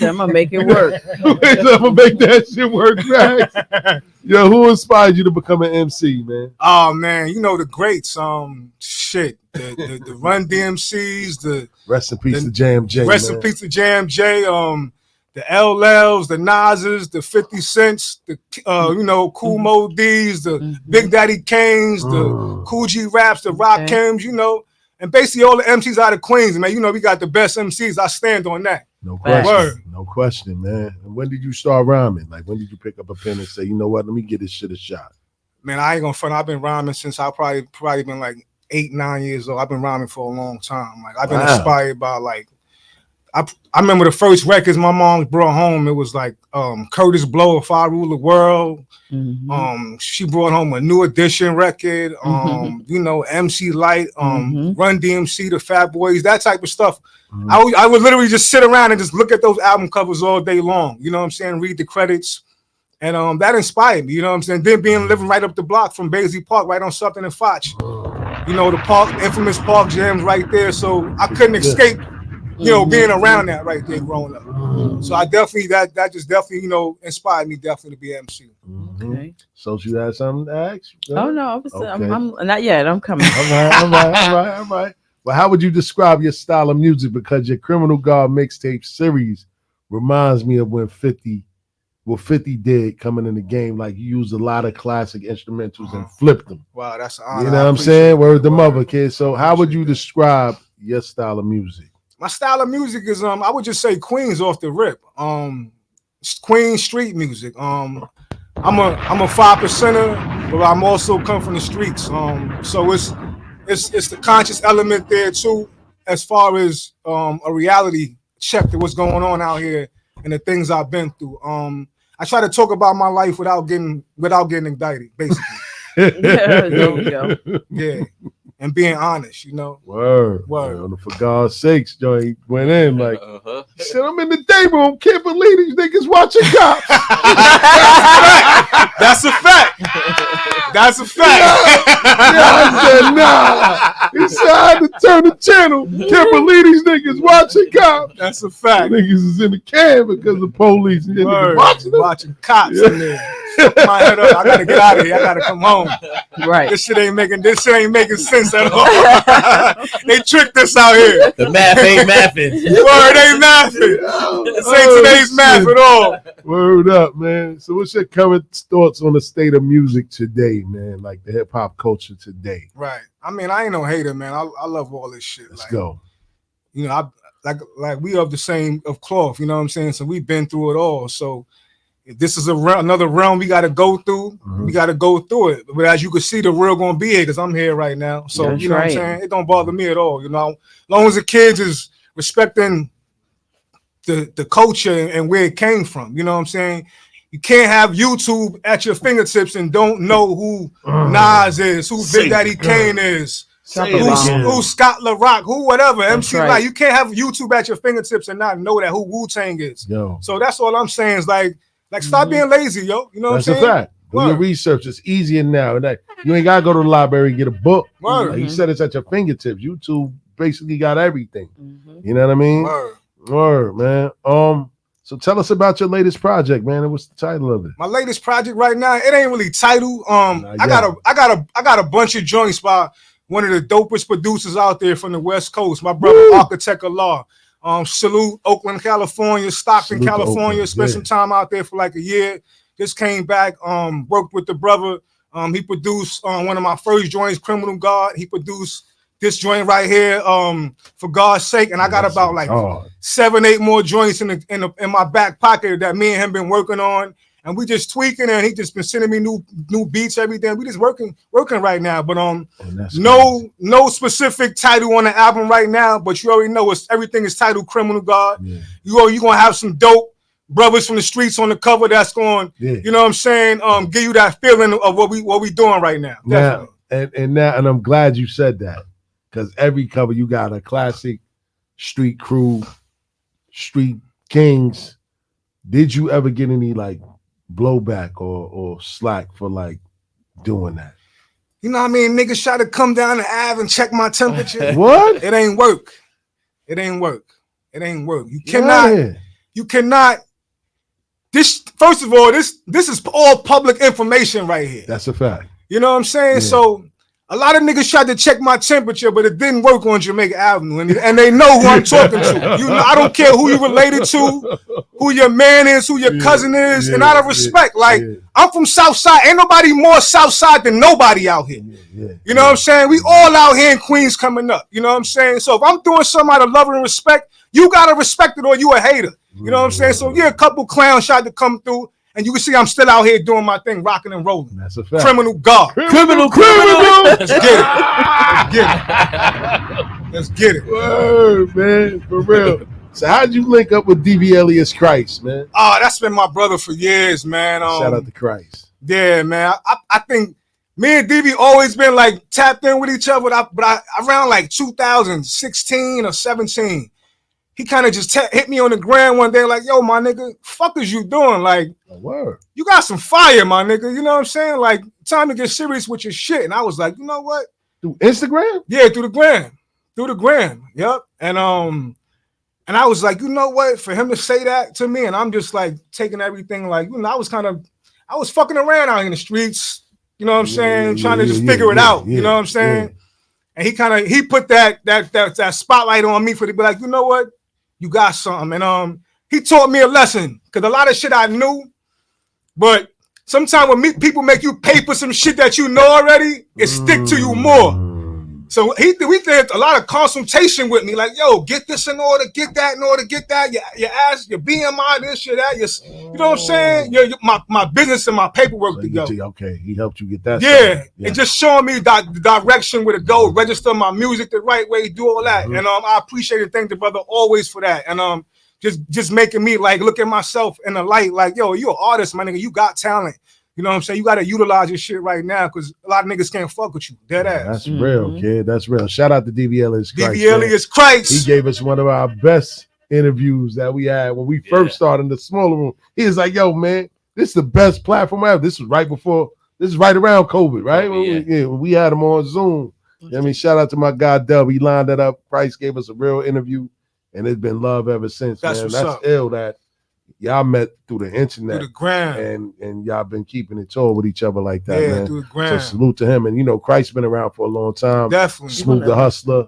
I'm gonna make it work. I'm gonna make that shit work, right? Yo, who inspired you to become an MC, man? Oh man, the greats. Shit. The Run DMCs, the rest in peace to Jam J. Rest in peace to Jam J. The LLs, the Nas's, the 50 Cents, the Cool Mo D's, the Big Daddy Kanes, the Cool G Raps, the Rakims, and basically all the MCs out of Queens, man. We got the best MCs. I stand on that. No question. No question, man. And when did you start rhyming? Like, when did you pick up a pen and say, you know what, let me get this shit a shot? Man, I ain't gonna front. I've been rhyming since I probably been like 8, 9 years old. I've been rhyming for a long time. Like, I've been inspired by I remember the first records my mom brought home. It was like Curtis Blow, If I Rule the World. She brought home a New Edition record. MC Light, Run DMC, the Fat Boys, that type of stuff. I would literally just sit around and just look at those album covers all day long. You know what I'm saying? Read the credits. And that inspired me. You know what I'm saying? Then living right up the block from Baisley Park, right on Sutton and Foch. The park, infamous Park Jams right there. So I couldn't escape being around that right there growing up. So I definitely, that just definitely, inspired me definitely to be an MC. Okay. So you had something to ask? Oh, no, I'm not yet. I'm coming. All right. Well, how would you describe your style of music? Because your Criminal God mixtape series reminds me of when 50 did coming in the game. Like, you used a lot of classic instrumentals and flipped them. Wow, that's an honor. You know what I'm saying? Word the mother, kid. So how would you describe your style of music? My style of music is I would just say Queens off the rip. Queens street music. I'm a 5%er, but I'm also come from the streets. So it's the conscious element there too, as far as a reality check to what's going on out here and the things I've been through. I try to talk about my life without getting indicted, basically. There we go. Yeah. And being honest, Word. For God's sakes, Joey went in like, he said, I'm in the day room, can't believe these niggas watching cops. That's a fact. That's a fact. I said, nah. He said, I had to turn the channel. Can't believe these niggas watching cops. That's a fact. Niggas is in the can because of police. And watching cops in there. My head up. I gotta get out of here. I gotta come home. Right. This shit ain't making sense at all. They tricked us out here. The math ain't mathing. Word ain't mathing. This ain't today's math at all. Word up, man. So what's your current thoughts on the state of music today, man? Like the hip hop culture today. Right. I mean, I ain't no hater, man. I love all this shit. Let's go. Like we of the same of cloth, you know what I'm saying? So we've been through it all. So if this is another realm we got to go through, we got to go through it. But as you can see, the real gonna be here because I'm here right now. So That's you know right. what I'm saying? It don't bother me at all. You know, as long as the kids is respecting the culture and where it came from. You know what I'm saying? You can't have YouTube at your fingertips and don't know who Nas is, who Say Big Daddy it, Kane is, Say it again. who's Scott LaRock, who whatever, MC right. Light. You can't have YouTube at your fingertips and not know that who Wu-Tang is. Yo, So that's all I'm saying is like stop being lazy, yo. You know that's what a I'm saying? fact. Do your Word. research. It's easier now. Like, you ain't gotta go to the library and get a book. Word. Like you said, it's at your fingertips. YouTube basically got everything. Mhm. You know what I mean? Word. Word, man. So tell us about your latest project, man. And what's the title of it? My latest project right now, it ain't really titled. Not I got a bunch of joints by one of the dopest producers out there from the West Coast. My brother, Architect of Law. Salute Oakland, California, Stockton, Salute to California. Oakland, Spent yeah. some time out there for like a year. Just came back. Worked with the brother. He produced one of my first joints, Criminal Guard. He produced this joint right here, For God's Sake, and I got about like 7-8 more joints in my back pocket that me and him been working on, and we just tweaking, and he just been sending me new beats every day. We just working right now, but no specific title on the album right now, but you already know everything is titled Criminal Guard. Yeah. You gonna have some dope brothers from the streets on the cover that's going, Yeah. you know what I'm saying, give you that feeling of what we doing right now. Now, and I'm glad you said that. Because every cover you got a classic street crew, street kings. Did you ever get any like blowback or slack for like doing that? You know what I mean? Niggas try to come down the Ave and check my temperature. What? It ain't work. It ain't work. It ain't work. You Yeah. cannot. This, first of all, this is all public information right here. That's a fact. You know what I'm saying? Yeah. So a lot of niggas tried to check my temperature, but it didn't work on Jamaica Avenue, and they know who I'm talking to. You know, I don't care who you related to, who your man is, who your cousin is, and out of respect, I'm from Southside. Ain't nobody more Southside than nobody out here. You know what I'm saying? We all out here in Queens coming up. You know what I'm saying? So if I'm doing something out of love and respect, you gotta respect it or you a hater. You know what I'm saying? So yeah, a couple clowns tried to come through, and you can see I'm still out here doing my thing, rocking and rolling. That's a fact. Criminal Guard. Criminal. Let's get it. Let's get it. Word, man, for real. So how'd you link up with DV Elias Christ, man? Oh, that's been my brother for years, man. Shout out to Christ. Yeah, man. I think me and DV always been like tapped in with each other, but around like 2016 or 17, he kind of just hit me on the ground one day like, yo, my nigga, fuck is you doing? Like, word. You got some fire, my nigga. You know what I'm saying? Like, time to get serious with your shit. And I was like, you know what? Through Instagram? Yeah, through the gram. Yep. And I was like, you know what? For him to say that to me, and I'm just like taking everything like, you know, I was fucking around out in the streets, you know what I'm saying? Trying to just figure it out. You know what I'm saying? And he put that spotlight on me for to be like, you know what? You got something. And he taught me a lesson. Cause a lot of shit I knew, but sometimes when people make you pay for some shit that you know already, it stick to you more. So we did a lot of consultation with me, like, yo, get this in order, get that in order, get that, your ass, your BMI, this, your that, you know what I'm saying? My business and my paperwork together. Okay, he helped you get that. Yeah, and just showing me the direction where to go, register my music the right way, do all that. And I appreciate and thank the brother always for that. And just making me like look at myself in the light, like, yo, you an artist, my nigga, you got talent. You know what I'm saying? You got to utilize your shit right now because a lot of niggas can't fuck with you. Dead ass. That's real, kid. That's real. Shout out to DV Elias Christ. DV Elias Christ. He gave us one of our best interviews that we had when we first started in the smaller room. He was like, yo, man, this is the best platform ever. This is right around COVID, right? When we had him on Zoom. I mean, shout out to my guy, Dub. He lined that up. Christ gave us a real interview, and it's been love ever since, That's man. what's That's up. ill that y'all met through the internet. Through the gram. And y'all been keeping it tall with each other like that, Yeah, man. through the gram. So salute to him. And, you know, Christ's been around for a long time. Definitely. Smooth the Hustler.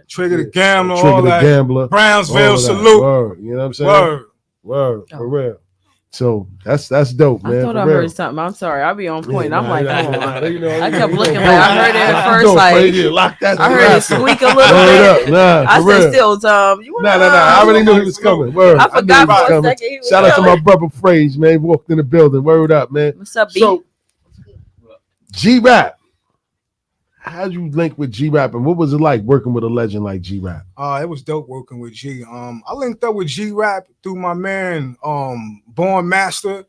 Trigger the Gambler, Trigger all the that. Gambler. Brownsville all that. salute. Word. You know what I'm saying? Word. Word. For real. So that's dope, man. I thought for I real. heard something. I'm sorry. I'll be on point. I'm like, nah, oh. nah, you know, I kept you looking know, like I heard it at first. don't Like play it. Lock that I shit heard out. it squeak a little Word bit. up, nah, I for said, real. still, Tom. You Nah. I already knew he was coming. Word. I knew he forgot was for a coming. second. He was Shout out to my coming. brother Phrase, man. He walked in the building. Word up, man. What's up, B? So, G-Rap. How'd you link with G-Rap, and what was it like working with a legend like G-Rap? It was dope working with G. I linked up with G-Rap through my man, Born Master.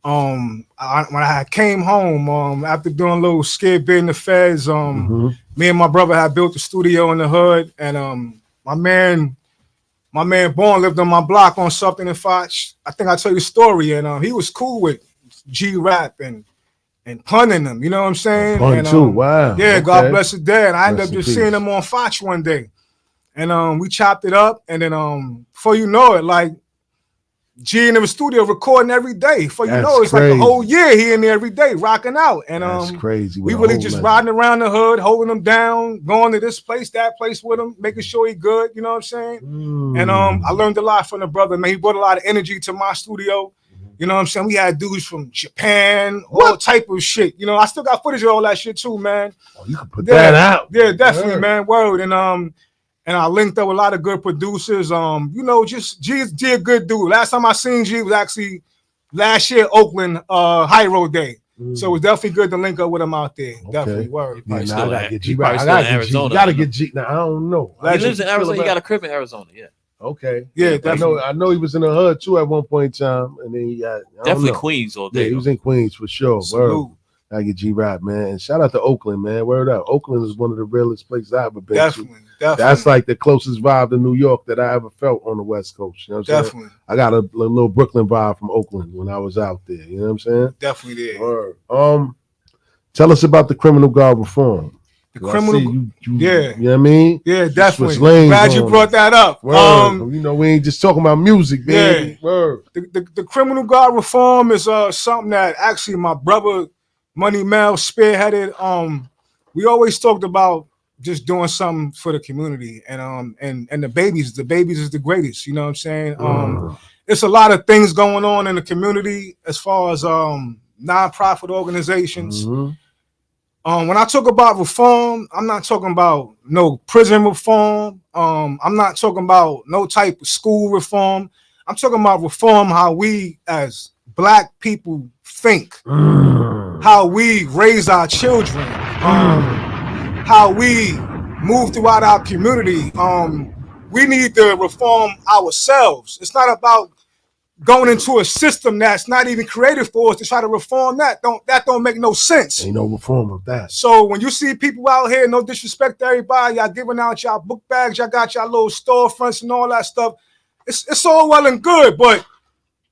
When I came home, after doing a little skit bit in the feds, me and my brother had built a studio in the hood, and my man Born lived on my block on something in Foch. I think I tell you the story, and he was cool with G-Rap and punning them, you know what I'm saying? Pun and, too, wow. Yeah, Okay. God bless his dad. I ended Rest up in just peace. seeing him on Foch one day. And we chopped it up, and then before you know it, like G in the studio recording every day. Before you That's know it, it's crazy. like a whole year he in there every day rocking out. And That's crazy. we with a really whole just legend. riding around the hood, holding him down, going to this place, that place with him, making sure he good, you know what I'm saying? And I learned a lot from the brother, man. He brought a lot of energy to my studio. You know what I'm saying? We had dudes from Japan, all type of shit. You know, I still got footage of all that shit too, man. Oh, you can put that out. Yeah, definitely, Word. man. Word. And I linked up with a lot of good producers. You know, just G a good dude. Last time I seen G was actually last year, Oakland, High Road Day. So it was definitely good to link up with him out there. Definitely, word. Yeah, Probably nah, still I gotta in- get he G. probably I still in gotta get G. Arizona, Gotta you get G. Now I don't know. He lives in Arizona. He got a crib in Arizona. Yeah, Okay. Yeah, I definitely. know he was in the hood too at one point in time, and then he got I don't definitely know. Queens all Yeah, day. he was in Queens for sure. Word. Salute. I get G-Rap, man. And shout out to Oakland, man. Word up. Oakland is one of the realest places I've ever been to. Definitely. That's like the closest vibe to New York that I ever felt on the West Coast. You know what I'm saying? Definitely. I got a little Brooklyn vibe from Oakland when I was out there. You know what I'm saying? Definitely there. Word. Tell us about the criminal guard reform. The 'Cause I criminal, see you, yeah. You know what I mean? Yeah, You definitely. switch lanes Glad you on brought us. that up. Word. You know, we ain't just talking about music, baby. Word. The criminal guard reform is something that actually my brother Money Mel spearheaded. We always talked about just doing something for the community, and the babies is the greatest. You know what I'm saying? It's a lot of things going on in the community as far as nonprofit organizations. When I talk about reform, I'm not talking about no prison reform. I'm not talking about no type of school reform. I'm talking about reform how we as Black people think, how we raise our children, how we move throughout our community. We need to reform ourselves. It's not about going into a system that's not even created for us to try to reform that. That don't make no sense. Ain't no reform of that. So when you see people out here, no disrespect to everybody, y'all giving out y'all book bags, y'all got y'all little storefronts and all that stuff. It's all well and good, but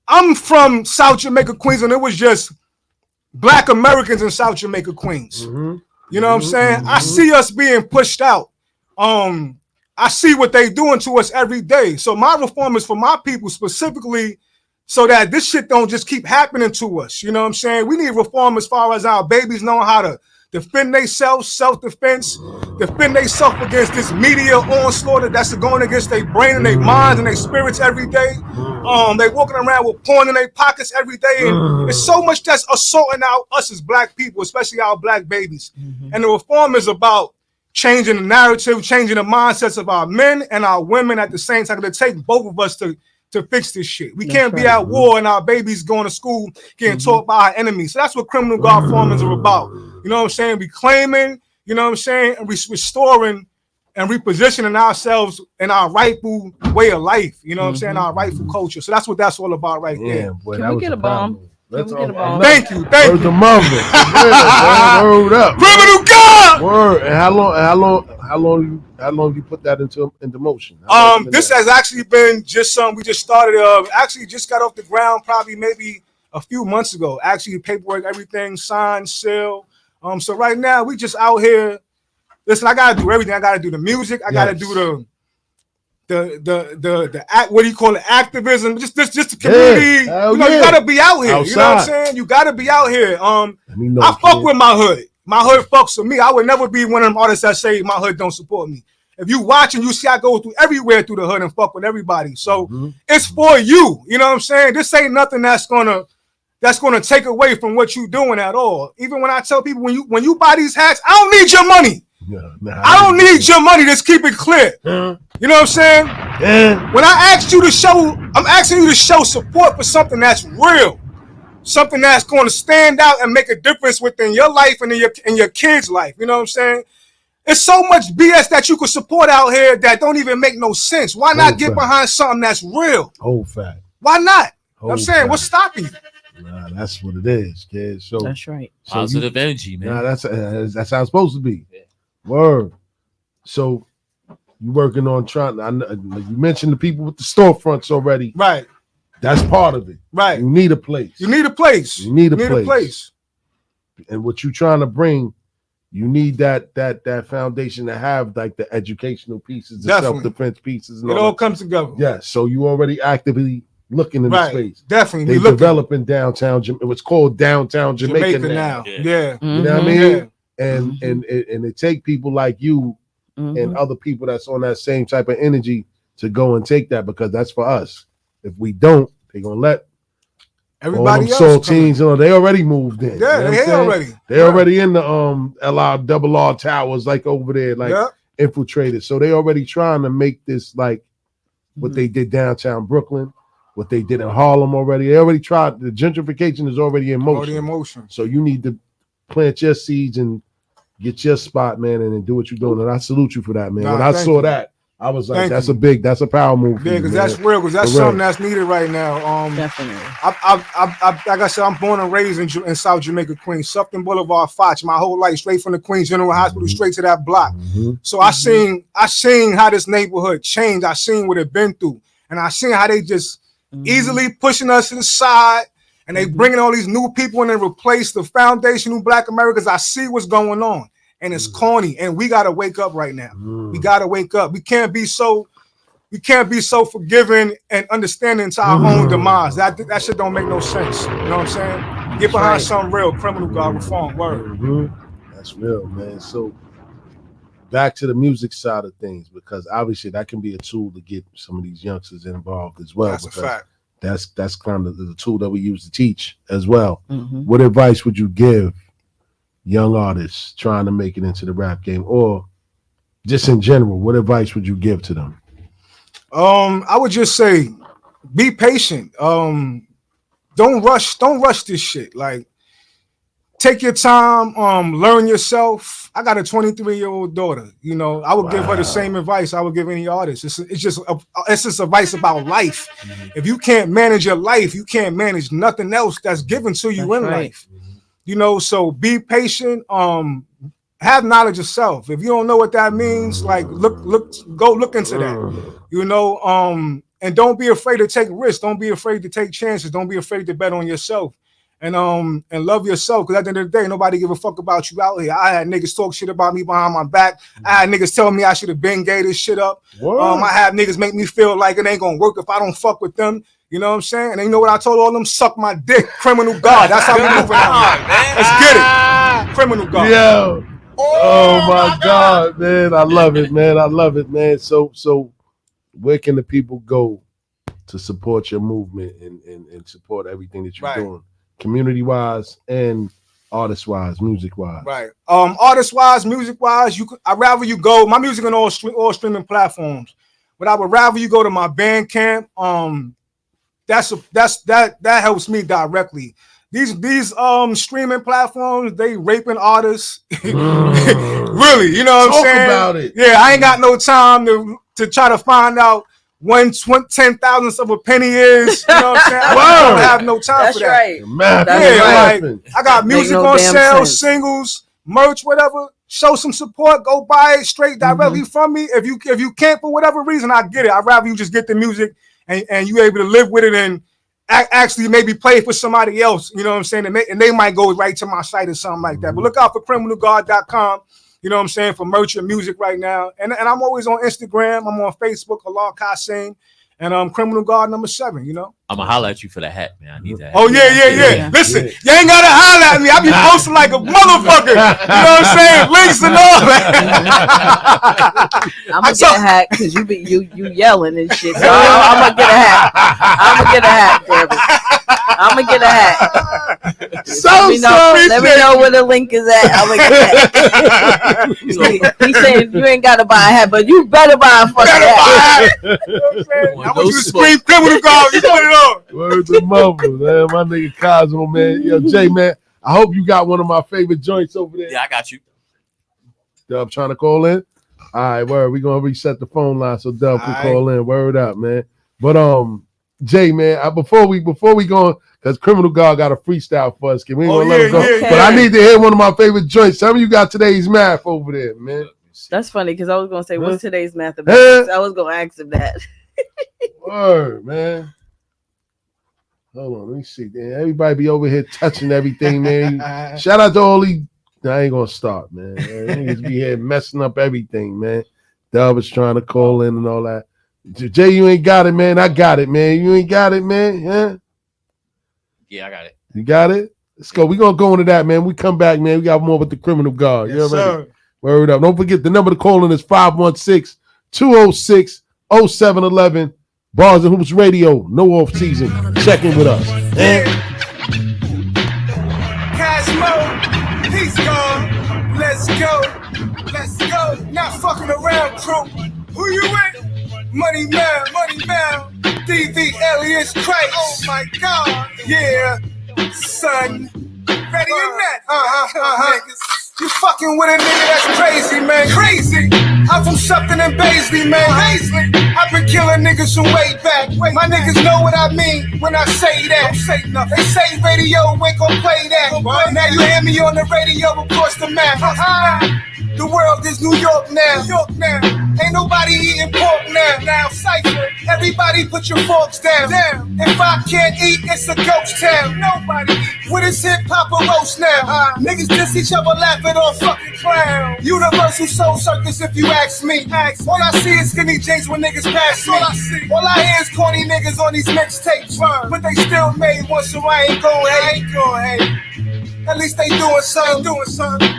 I'm from South Jamaica, Queens, and it was just Black Americans in South Jamaica, Queens. You know what I'm saying? I see us being pushed out. I see what they doing to us every day. So my reform is for my people specifically, so that this shit don't just keep happening to us. You know what I'm saying? We need reform as far as our babies knowing how to defend themselves, self-defense, defend themselves against this media onslaught that's going against their brain and their minds and their spirits every day. They walking around with porn in their pockets every day. And there's so much that's assaulting out us as Black people, especially our Black babies. And the reform is about changing the narrative, changing the mindsets of our men and our women at the same time. It take both of us to fix this shit. We can't be at war and our babies going to school getting taught by our enemies. So that's what criminal guard reformers are about. You know what I'm saying? Reclaiming, you know what I'm saying? And restoring and repositioning ourselves in our rightful way of life. You know what I'm saying? Our rightful culture. So that's what that's all about right there. Boy, Can that we was get a problem. bomb? Let's Can we get a bomb? Thank you. Word to Mumble. Word up. Criminal guard! Word. And how long you put that into motion? This has actually been just something we just started. Actually just got off the ground probably maybe a few months ago. Actually, paperwork, everything signed, sealed. So right now we just out here. Listen, I gotta do everything. I gotta do the music. I gotta do the act. What do you call it? Activism. Just the community. You gotta be out here. Outside. You know what I'm saying? You gotta be out here. I I fuck with my hood. My hood fucks with me. I would never be one of them artists that say my hood don't support me. If you watching, you see I go through everywhere through the hood and fuck with everybody. So Mhm. it's for you. You know what I'm saying? This ain't nothing that's gonna take away from what you doing at all. Even when I tell people when you buy these hats, I don't need your money. Nah, I don't need your money. Just keep it clear. You know what I'm saying? Yeah. When I asked you to show, I'm asking you to show support for something that's real, something that's going to stand out and make a difference within your life and in your kids' life. You know what I'm saying? It's so much BS that you could support out here that don't even make no sense. Why not get behind something that's real? Whole fact. Why not? Whole I'm saying, fact. what's stopping you? Nah, that's what it is, kid. So That's right. Positive energy, man. Nah, that's how it's supposed to be. Yeah. Word. So you working on trying. You mentioned the people with the storefronts already. Right. That's part of it. Right. You need a place. You need a place. You need a a place. And what you trying to bring, you need that foundation to have like the educational pieces, the Definitely. self-defense pieces. And It all all that. comes together. Yes. So you already actively looking in the Right. space. Definitely. They We looking. developing downtown. It was called downtown Jamaica, now. Yeah. Yeah. You know what I Mhm. mean? Yeah. And Mhm. and it take people like you Mhm. and other people that's on that same type of energy to go and take that, because that's for us. If we don't, they're gonna let Everybody all them else. coming. saltines, they already moved in. Yeah, you know what I'm they here saying? already. They already in the LR towers, like over there, like Yeah. infiltrated. So they already trying to make this like what Mhm. they did downtown Brooklyn, what they did in Harlem already. They already tried. The gentrification is already in motion. Already in motion. So you need to plant your seeds and get your spot, man, and then do what you're doing. And I salute you for that, man. Nah, when I thank saw you. that, I was like, Thank that's you. that's a power move. For Yeah, you, because man. that's real. Because that's For real. something that's needed right now. Definitely. Like I said, I'm born and raised in South Jamaica, Queens, Sufton Boulevard, Foch. My whole life, straight from the Queens General Hospital, straight to that block. Mhm. So I seen how this neighborhood changed. I seen what it been through, and I seen how they just easily pushing us to the side, and they bringing all these new people in and replace the foundational Black Americans. I see what's going on, and it's corny, and we gotta wake up right now. We gotta wake up. We can't be so forgiving and understanding to our own demise. That shit don't make no sense. You know what I'm saying? Get behind right. something real. Criminal guard reform. Word. Mhm. That's real, man. So back to the music side of things, because obviously that can be a tool to get some of these youngsters involved as well. That's a because fact. That's kind of the tool that we use to teach as well. Mhm. What advice would you give young artists trying to make it into the rap game, or just in general? What advice would you give to them? I would just say, be patient. Don't rush this shit. Like, take your time. Learn yourself. I got a 23-year-old daughter. You know, I would give her the same advice I would give any artist. It's just advice about life. If you can't manage your life, you can't manage nothing else that's given to you That's in right. life. You know, so be patient. Have knowledge of self. If you don't know what that means, like go look into that. You know, and don't be afraid to take risks. Don't be afraid to take chances. Don't be afraid to bet on yourself. And love yourself, because at the end of the day, nobody give a fuck about you out here. I had niggas talk shit about me behind my back. I had niggas telling me I should have been gay this shit up. I had niggas make me feel like it ain't gonna work if I don't fuck with them. You know what I'm saying? And you know what I told all them? Suck my dick, criminal God. That's how we moving out here. Let's get it, criminal God. Yo, oh my God, man, I love it, man. I love it, man. So where can the people go to support your movement and support everything that you're Right. doing, community wise and artist wise, music wise? Right. Artist wise, music wise, I'd rather you go. My music on all streaming platforms, but I would rather you go to my Bandcamp. That helps me directly. These streaming platforms, they raping artists. Really, you know what Talk I'm saying? about it. Yeah, I ain't got no time to try to find out 1/10,000th of a penny is. You know what I'm saying? I don't have no time That's for that. right. Math That's is right. laughing. I got Make music no on damn sale, sense. singles, merch, whatever. Show some support. Go buy it straight directly from me. If you can't for whatever reason, I get it. I'd rather you just get the music and you able to live with it and actually maybe play for somebody else. You know what I'm saying? And they might go right to my site or something like that. But look out for criminalguard.com. You know what I'm saying? For merch and music right now. And I'm always on Instagram. I'm on Facebook, Halal Kasim. and Criminal Guard number 7. You know. I'm gonna holler at you for the hat, man. I need that. Oh yeah. Listen, you ain't gotta holler at me. I be posting like a motherfucker. You know what I'm saying? Links and all that. I'm gonna get a hat because you yelling and shit. So I'm gonna get a hat. I'm gonna get a hat. Let me know where the link is at. I'm gonna get a hat. He said you ain't gotta buy a hat, but you better buy a fucking hat. I want you to scream Criminal Guard. You put it on. Word to mother, man. My nigga Cosmo, man. Yo, Jay, man. I hope you got one of my favorite joints over there. Yeah, I got you. Dub trying to call in. All right, word. We're gonna reset the phone line so Dub can call in. Word up, man. But Jay, man, before we go, because Criminal Guard got a freestyle for us. We ain't gonna let him go. Okay. But I need to hear one of my favorite joints. Tell me you got today's math over there, man. That's funny because I was gonna say, what's today's math about? I was gonna ask him that. Word, man. Hold on, let me see. Man. Everybody be over here touching everything, man. Shout out to all these. I ain't gonna start, man. Niggas be here messing up everything, man. Dub was trying to call in and all that. Jay, you ain't got it, man. I got it, man. You ain't got it, man. Yeah, I got it. You got it? Let's go. We're gonna go into that, man. We come back, man. We got more with the Criminal Guard. Yes, sir. Word up. Don't forget the number to call in is 516-206-0711. Bars and Hoops Radio. No off season. Check in with us. Cosmo, he's gone. Let's go. Not fucking around, crew. Who you with? Money man. DV alias Christ. Oh my God. Yeah, son. Ready or not? You fucking with a nigga that's crazy, man. Crazy. I'm from something in Baisley, man. I've been killing niggas from way back. My niggas know what I mean when I say that. They say radio ain't gon' play that. Now you hear me on the radio across the map. The world is New York now. Ain't nobody eating pork now. Cypher. Everybody put your forks down. If I can't eat, it's a ghost town. Nobody eat. What is hip hop or roast now? Niggas diss each other laughing on fucking clowns. Universal Soul Circus if you ask me. All I see is skinny jeans when niggas pass me. All I hear is corny niggas on these mixtapes. But they still made one, so I ain't gon' hate. At least they doing something.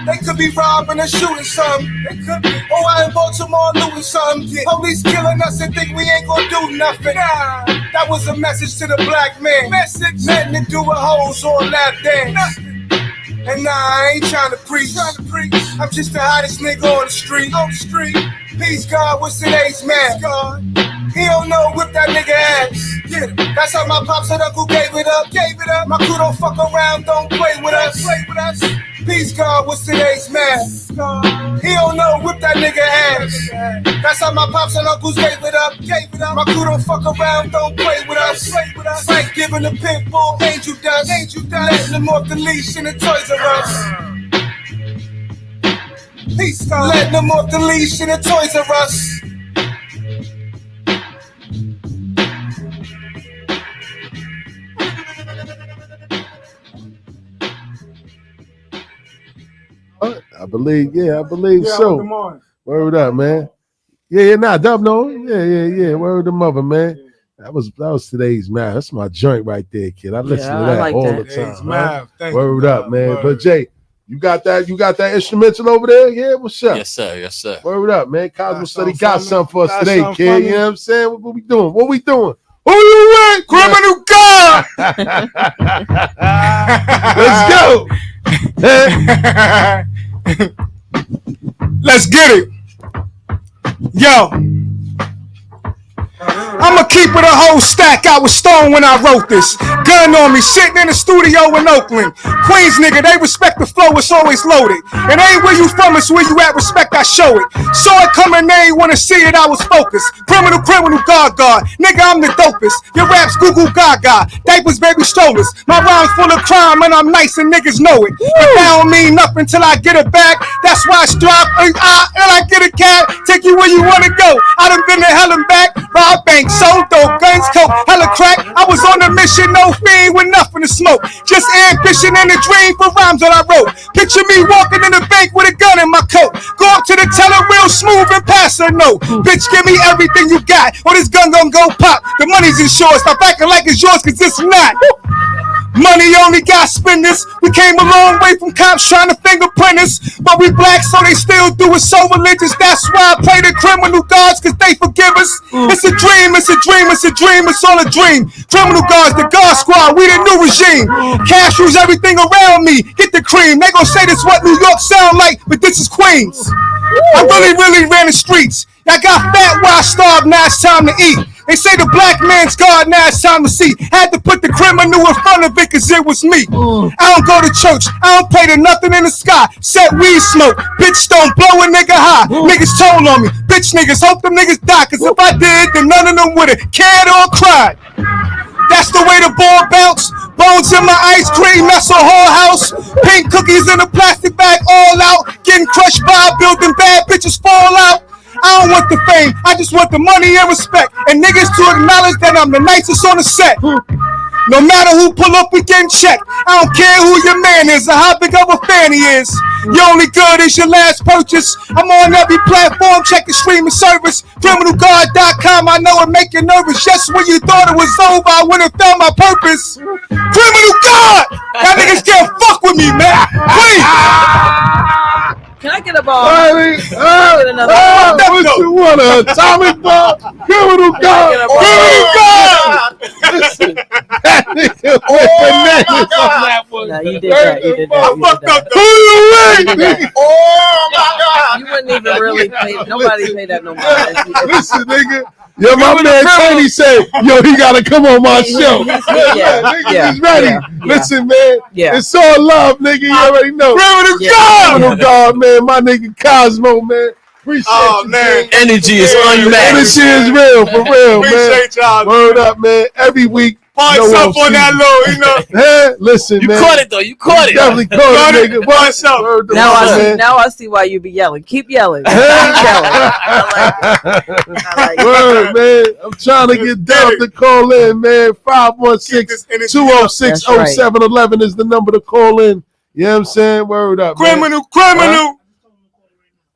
They could be robbing and shooting something. They could be. Oh, I in Baltimore looting something. Police killing us and think we ain't gonna do nothing. Nah, that was a message to the black man. Nothing to do with hoes or lap dance. And nah, I ain't trying to preach. I'm just the hottest nigga on the street. Peace God, what's today's man? He don't know whip that nigga ass. That's how my pops and uncle gave it up. My crew don't fuck around, don't play with us. Peace God, what's today's man? He don't know whip that nigga ass. That's how my pops and uncles gave it up. My crew don't fuck around, don't play with us. Frank giving the pit bull, angel dust. Letting them off the leash in the Toys R Us. Peace God, letting them off the leash in the Toys R Us. I believe so. Word up, man. Dub, no. Yeah. Word to mother, man. That was today's math. That's my joint right there, kid. I listen to that all the time. Word up, man. Word. But Jay, you got that instrumental over there? Yeah, what's up? Yes, sir. Word up, man. Cosmo said he got something for us today, kid. You know what I'm saying? What we doing? Who you with? Criminal Guard! Let's go! Let's get it. Yo. I'ma keep it a whole stack. I was stoned when I wrote this. Gun on me, sitting in the studio in Oakland. Queens nigga, they respect the flow, it's always loaded. And ain't where you from, it's where you at, respect, I show it. Saw it coming, they ain't wanna see it, I was focused. Criminal guard. Nigga, I'm the dopest. Your raps Google Gaga. Diapers, baby strollers. My rhymes full of crime and I'm nice and niggas know it. But that don't mean nothing till I get it back. That's why I strive and I get a cab. Take you where you wanna go. I done been to hell and back. Rob bank, sold dope, guns, coke, hella crack. I was on a mission, no fiend with nothing to smoke. Just ambition and a dream for rhymes that I wrote. Picture me walking in the bank with a gun in my coat. Go up to the teller real smooth and pass her no. Bitch, give me everything you got, or this gun gon' go pop. The money's insured, stop acting like it's yours, cause it's not. Money only got spenders. We came a long way from cops trying to fingerprint us, but we black, so they still do it so religious. That's why I play the criminal guards, cause they forgive us. It's a dream, it's a dream, it's a dream, it's all a dream. Criminal guards, the God Squad, we the new regime. Cash rules everything around me. Get the cream. They gon' say this what New York sound like, but this is Queens. I really ran the streets. I got fat while I starved, now it's time to eat. They say the black man's God, now it's time to see. Had to put the criminal in front of it cause it was me. I don't go to church, I don't pray to nothing in the sky. Set weed smoke, bitch don't blow a nigga high. Niggas told on me, bitch niggas hope them niggas die. Cause if I did, then none of them would've cared or cried. That's the way the ball bounce. Bones in my ice cream, that's a whole house. Pink cookies in a plastic bag, all out. Getting crushed by a building, bad bitches fall out. I don't want the fame, I just want the money and respect. And niggas to acknowledge that I'm the nicest on the set. No matter who pull up, we getting checked. I don't care who your man is or how big of a fan he is. Your only good is your last purchase. I'm on every platform, check the streaming service. CriminalGuard.com, I know it make you nervous. Just when you thought it was over, I went and found my purpose. Criminal Guard! Y'all niggas can't fuck with me, man. Please! Can I get a ball? What you want, an atomic bomb? Criminal guard! Criminal guard! Listen, that nigga went bananas on that one. No, you did that. You did that. I fucked up. Who you with, nigga? Oh my God! You wouldn't even really pay. Nobody paid that no mind. Listen, nigga. Yo, my man Tony said, yo, he gotta come on my show. He's ready. Listen, man. It's all love, nigga. You already know. Criminal guard, man. My nigga Cosmo, man. Appreciate you, man. Energy is unmatched. Energy is real, for real, man. Appreciate y'all. Word up, man. Every week. Points up on that low, you know. Hey, listen, You man. caught it though. You caught it. Definitely caught it, nigga. Points up. Word to Now mama, I see. man. Now I see why you be yelling. Keep yelling. Keep yelling. I like it. Word, man. I'm trying to get down to call in, man. 516-206-0711 is the number to call in. You know what I'm saying? Word up, man. Criminal.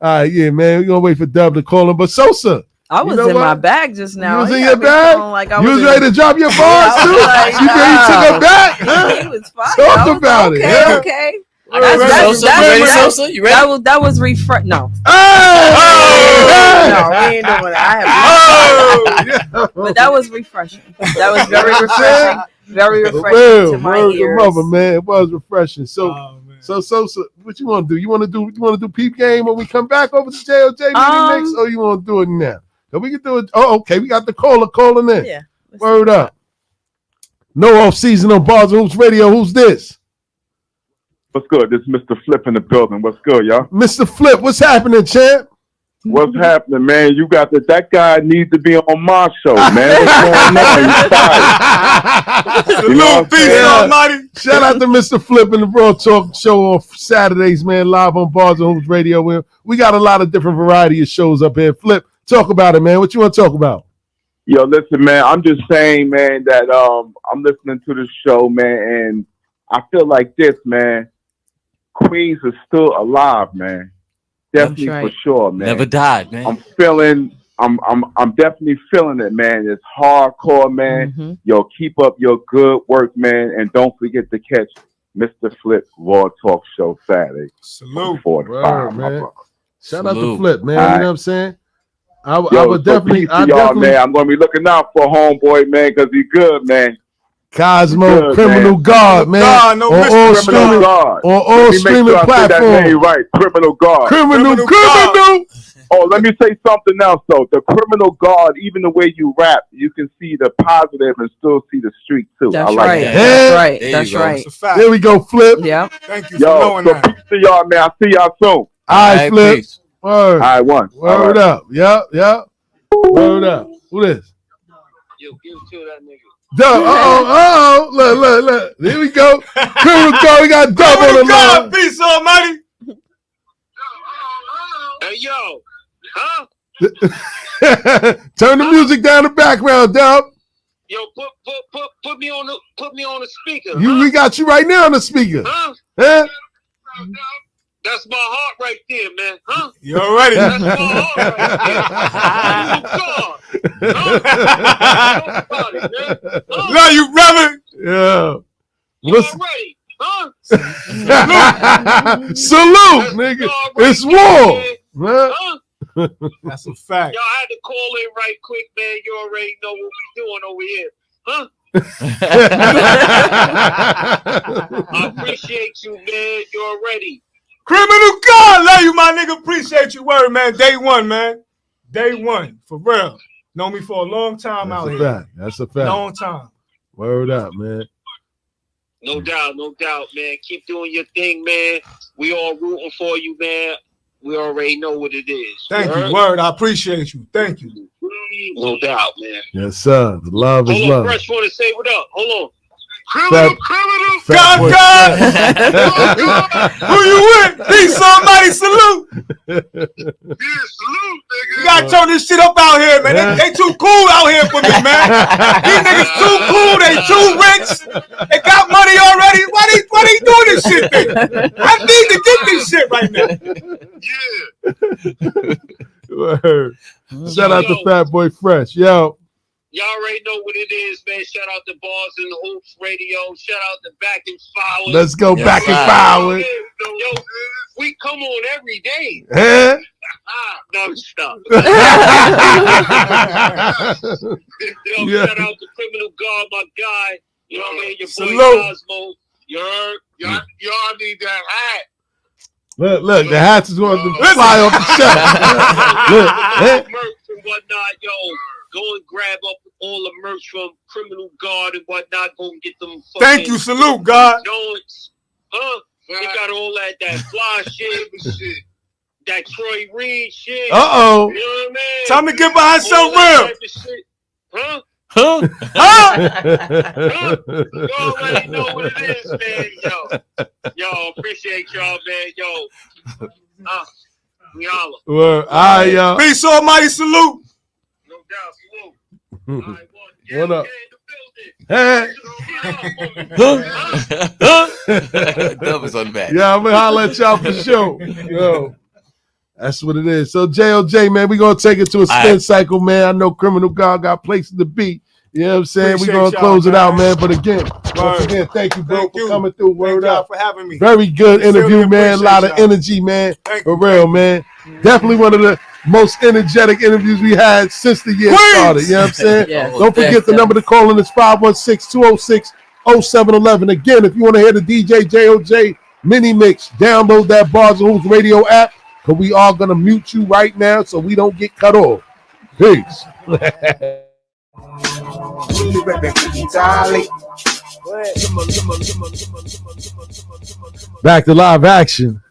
All right, yeah, man. We're going to wait for Dub to call in. But Sosa. I was know in my what? bag just now. You was He in got your me bag? feeling like I You was in- ready to drop your bars, I too? was like, You took her back? He was fine. Talk I was about it, okay, yeah. Okay. I got you, Sosa. You ready, Sosa? You ready? That was refresh. No. Hey! No, we ain't doing that. But that was refreshing. That was very refreshing. Very refreshing to my Word to ears. mother, man. It was refreshing. So, what you want to do? You want to do peep game when we come back over to JOJ mini mix, or you want to do it now? So we can do it. Oh, okay. We got the caller calling in. Yeah. Word up. No off season on Bars and Hoops Radio. Who's this? What's good? This is Mr. Flip in the building. What's good, y'all? Mr. Flip, what's happening, champ? What's happening, man? You got that guy needs to be on my show, man. What's going on? You fired. You know what I'm saying? Shout out to Mr. Flip and the Raw Talk show on Saturdays, man, live on Bars and Hoops Radio. We got a lot of different variety of shows up here. Flip, talk about it, man. What you want to talk about? Yo, listen, man. I'm just saying, man, that I'm listening to the show, man, and I feel like this, man. Queens is still alive, man. Definitely right. for sure, man. Never died, man. I'm definitely feeling it, man. It's hardcore, man. Mm-hmm. Yo, keep up your good work, man, and don't forget to catch Mr. Flip Raw Talk Show Saturday. Salute. 4 to Word, 5, my man. brother. Shout out to Salute. Flip, man. All You right. know what I'm saying? I Yo, would so definitely, peace to y'all, man. I'm gonna be looking out for homeboy, man, because he's good, man. Cosmo Good, Criminal man. Guard, man. God, no on Mr. all Criminal streaming, Guard. on Let all me make streaming sure I say that platforms. name right. Criminal Guard. Criminal. Guard. Oh, let me say something else, though. The Criminal Guard, even the way you rap, you can see the positive and still see the street, too. That's I like right. that. That's right. There you That's go. right. It's a fact. There we go, Flip. Yeah. Thank you for Yo, knowing so that. peace to y'all, man. I'll see y'all soon. All right, Flip. peace. Word. All right, one. Word up. Yep. Word up. Who this? Yo, give it to that nigga. Dub. Look. Here we go. Criminal Guard. We got Dub on the line. Peace, almighty. Hey, yo. Huh? Turn the music down the background, Dub. Yo, put me on the speaker. We got you right now on the speaker. Huh? Huh? That's my heart right there, man. Huh? You already? That's my heart right there. Love you, brother. Yeah. You already? Huh? Salute, nigga. It's war, man. Huh? That's a fact. Y'all had to call in right quick, man. You already know what we doing over here. Huh? I appreciate you, man. You already. Criminal God, love you, my nigga. Appreciate you, word, man. Day one, man. Day one, for real. Know me for a long time That's out a here. fact. That's a fact. Long time. Word up, man. No doubt, man. Keep doing your thing, man. We all rooting for you, man. We already know what it is. Thank you, word. I appreciate you. Thank you. No doubt, man. Yes, sir. The love is Hold on, love. Fresh want to say what up. Hold on. Fat boy. God. Who you with? Peace, somebody salute. You gotta turn this shit up out here, man. They too cool out here for me, man. These niggas too cool. They too rich. They got money already. Why they doing this shit then? I need to get this shit right now. Word. Shout out to Fat Boy Fresh. Yo. Y'all already know what it is, man. Shout out to Bars and Hoops Radio. Shout out to Back and Forward. Let's go back and forward. Yo, we come on every day. Huh? No, stop. Yo, Yeah. shout out to Criminal God, my guy. You know what I mean? Your boy Salute. Cosmo. You heard? Y'all need that hat. Look, the hats is going to fly off the shelf. Look, Merch and whatnot, yo. Go and grab up all the merch from Criminal Guard and whatnot. Go and get them. Thank you, salute, God. Joints. They got all that fly shit. That Troy Reed shit. Uh-oh. You know what I mean? Time to get behind All something that real. type of shit. Huh? You already know what it is, man. Yo, appreciate y'all, man. Yo. We holla. Well, all right, y'all. Peace, almighty salute. No doubt, salute. All right, What up? Dub is on the back. Yeah, I'm gonna holler at y'all for sure. Yo, that's what it is. So JLJ, man, we gonna take it to a spin cycle, man. I know Criminal God got places to be. You know what I'm saying? Appreciate We gonna y'all, close it man. out, man. But again, once Word. again, thank you, bro, Thank for you. coming through. Word Thank y'all up. for having me. Very good interview, Sincerely man. A lot of appreciate y'all. energy, man. Thank For you, real, man. Definitely one of the most energetic interviews we had since the year Queens! started. You know what I'm saying? Yes. Don't forget the number to call in is 516-206-0711. Again, if you want to hear the DJ JOJ mini mix, download that Bars and Hoops radio app, because we are going to mute you right now so we don't get cut off. Peace. Back to live action.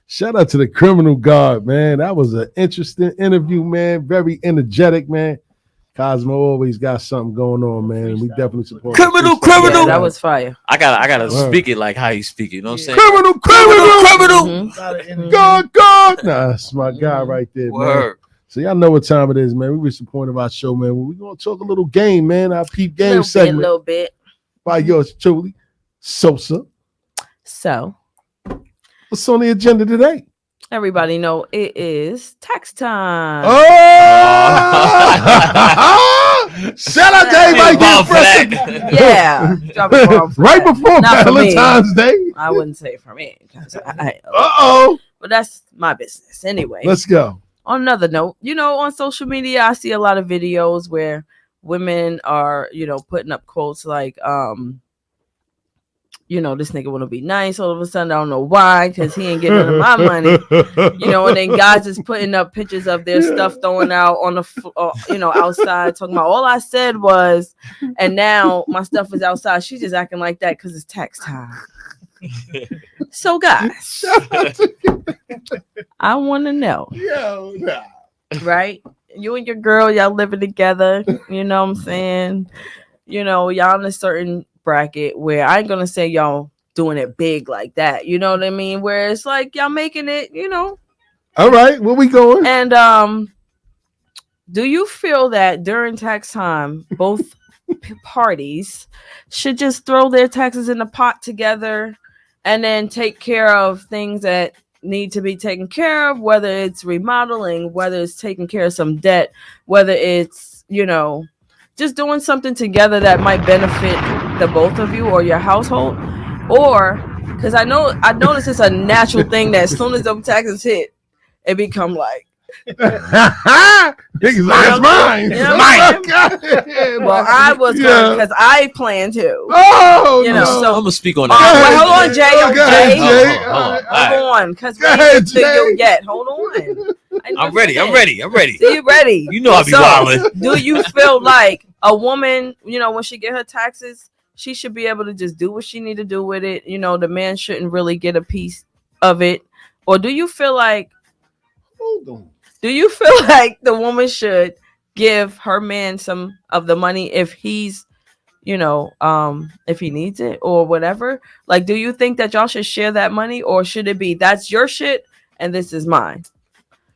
Shout out to the Criminal Guard, man. That was an interesting interview, man. Very energetic, man. Cosmo always got something going on, man. We definitely support Criminal. Yeah, that was fire. I gotta Word. speak it like how you speak it. You know what I'm saying? Criminal. Mhm. God. Nah, that's my guy right there, man. Word. So y'all know what time it is, man. We reached the point of our show, man. We're gonna talk a little game, man. Our peep game segment Little bit. by yours truly, Sosa. So What's on the agenda today? everybody know it is tax time. Oh! Shout out to everybody getting fresh. Yeah. Drop a bomb for Right that. before Not for me. Valentine's Day. I wouldn't say for me. Uh-oh. But that's my business anyway. Let's go. On another note, on social media, I see a lot of videos where women are, putting up quotes like, this nigga want to be nice all of a sudden. I don't know why, because he ain't getting none of my money. And then guys is putting up pictures of their stuff throwing out on the, outside, talking about all I said was, and now my stuff is outside. She's just acting like that because it's tax time. So, guys, I want to know, right? You and your girl, y'all living together. You know what I'm saying? Y'all in a certain bracket where I ain't gonna say y'all doing it big like that. You know what I mean? Where it's like y'all making it, All right, where we going? And do you feel that during tax time, both parties should just throw their taxes in the pot together and then take care of things that need to be taken care of, whether it's remodeling, whether it's taking care of some debt, whether it's, just doing something together that might benefit the both of you or your household. Or because I notice it's a natural thing that as soon as those taxes hit, it become like, Niggas like, that's mine. Well, I was because I plan to. Oh, so I'm gonna speak on that. that. Hold on, Jay. Hold on, because we ain't to you yet. Hold on. I'm ready. See, you ready? You know I be wildin'. Do you feel like a woman, when she get her taxes, she should be able to just do what she need to do with it? The man shouldn't really get a piece of it, or do you feel like? Hold on. Do you feel like the woman should give her man some of the money if he's, if he needs it or whatever? Like, do you think that y'all should share that money, or should it be that's your shit and this is mine?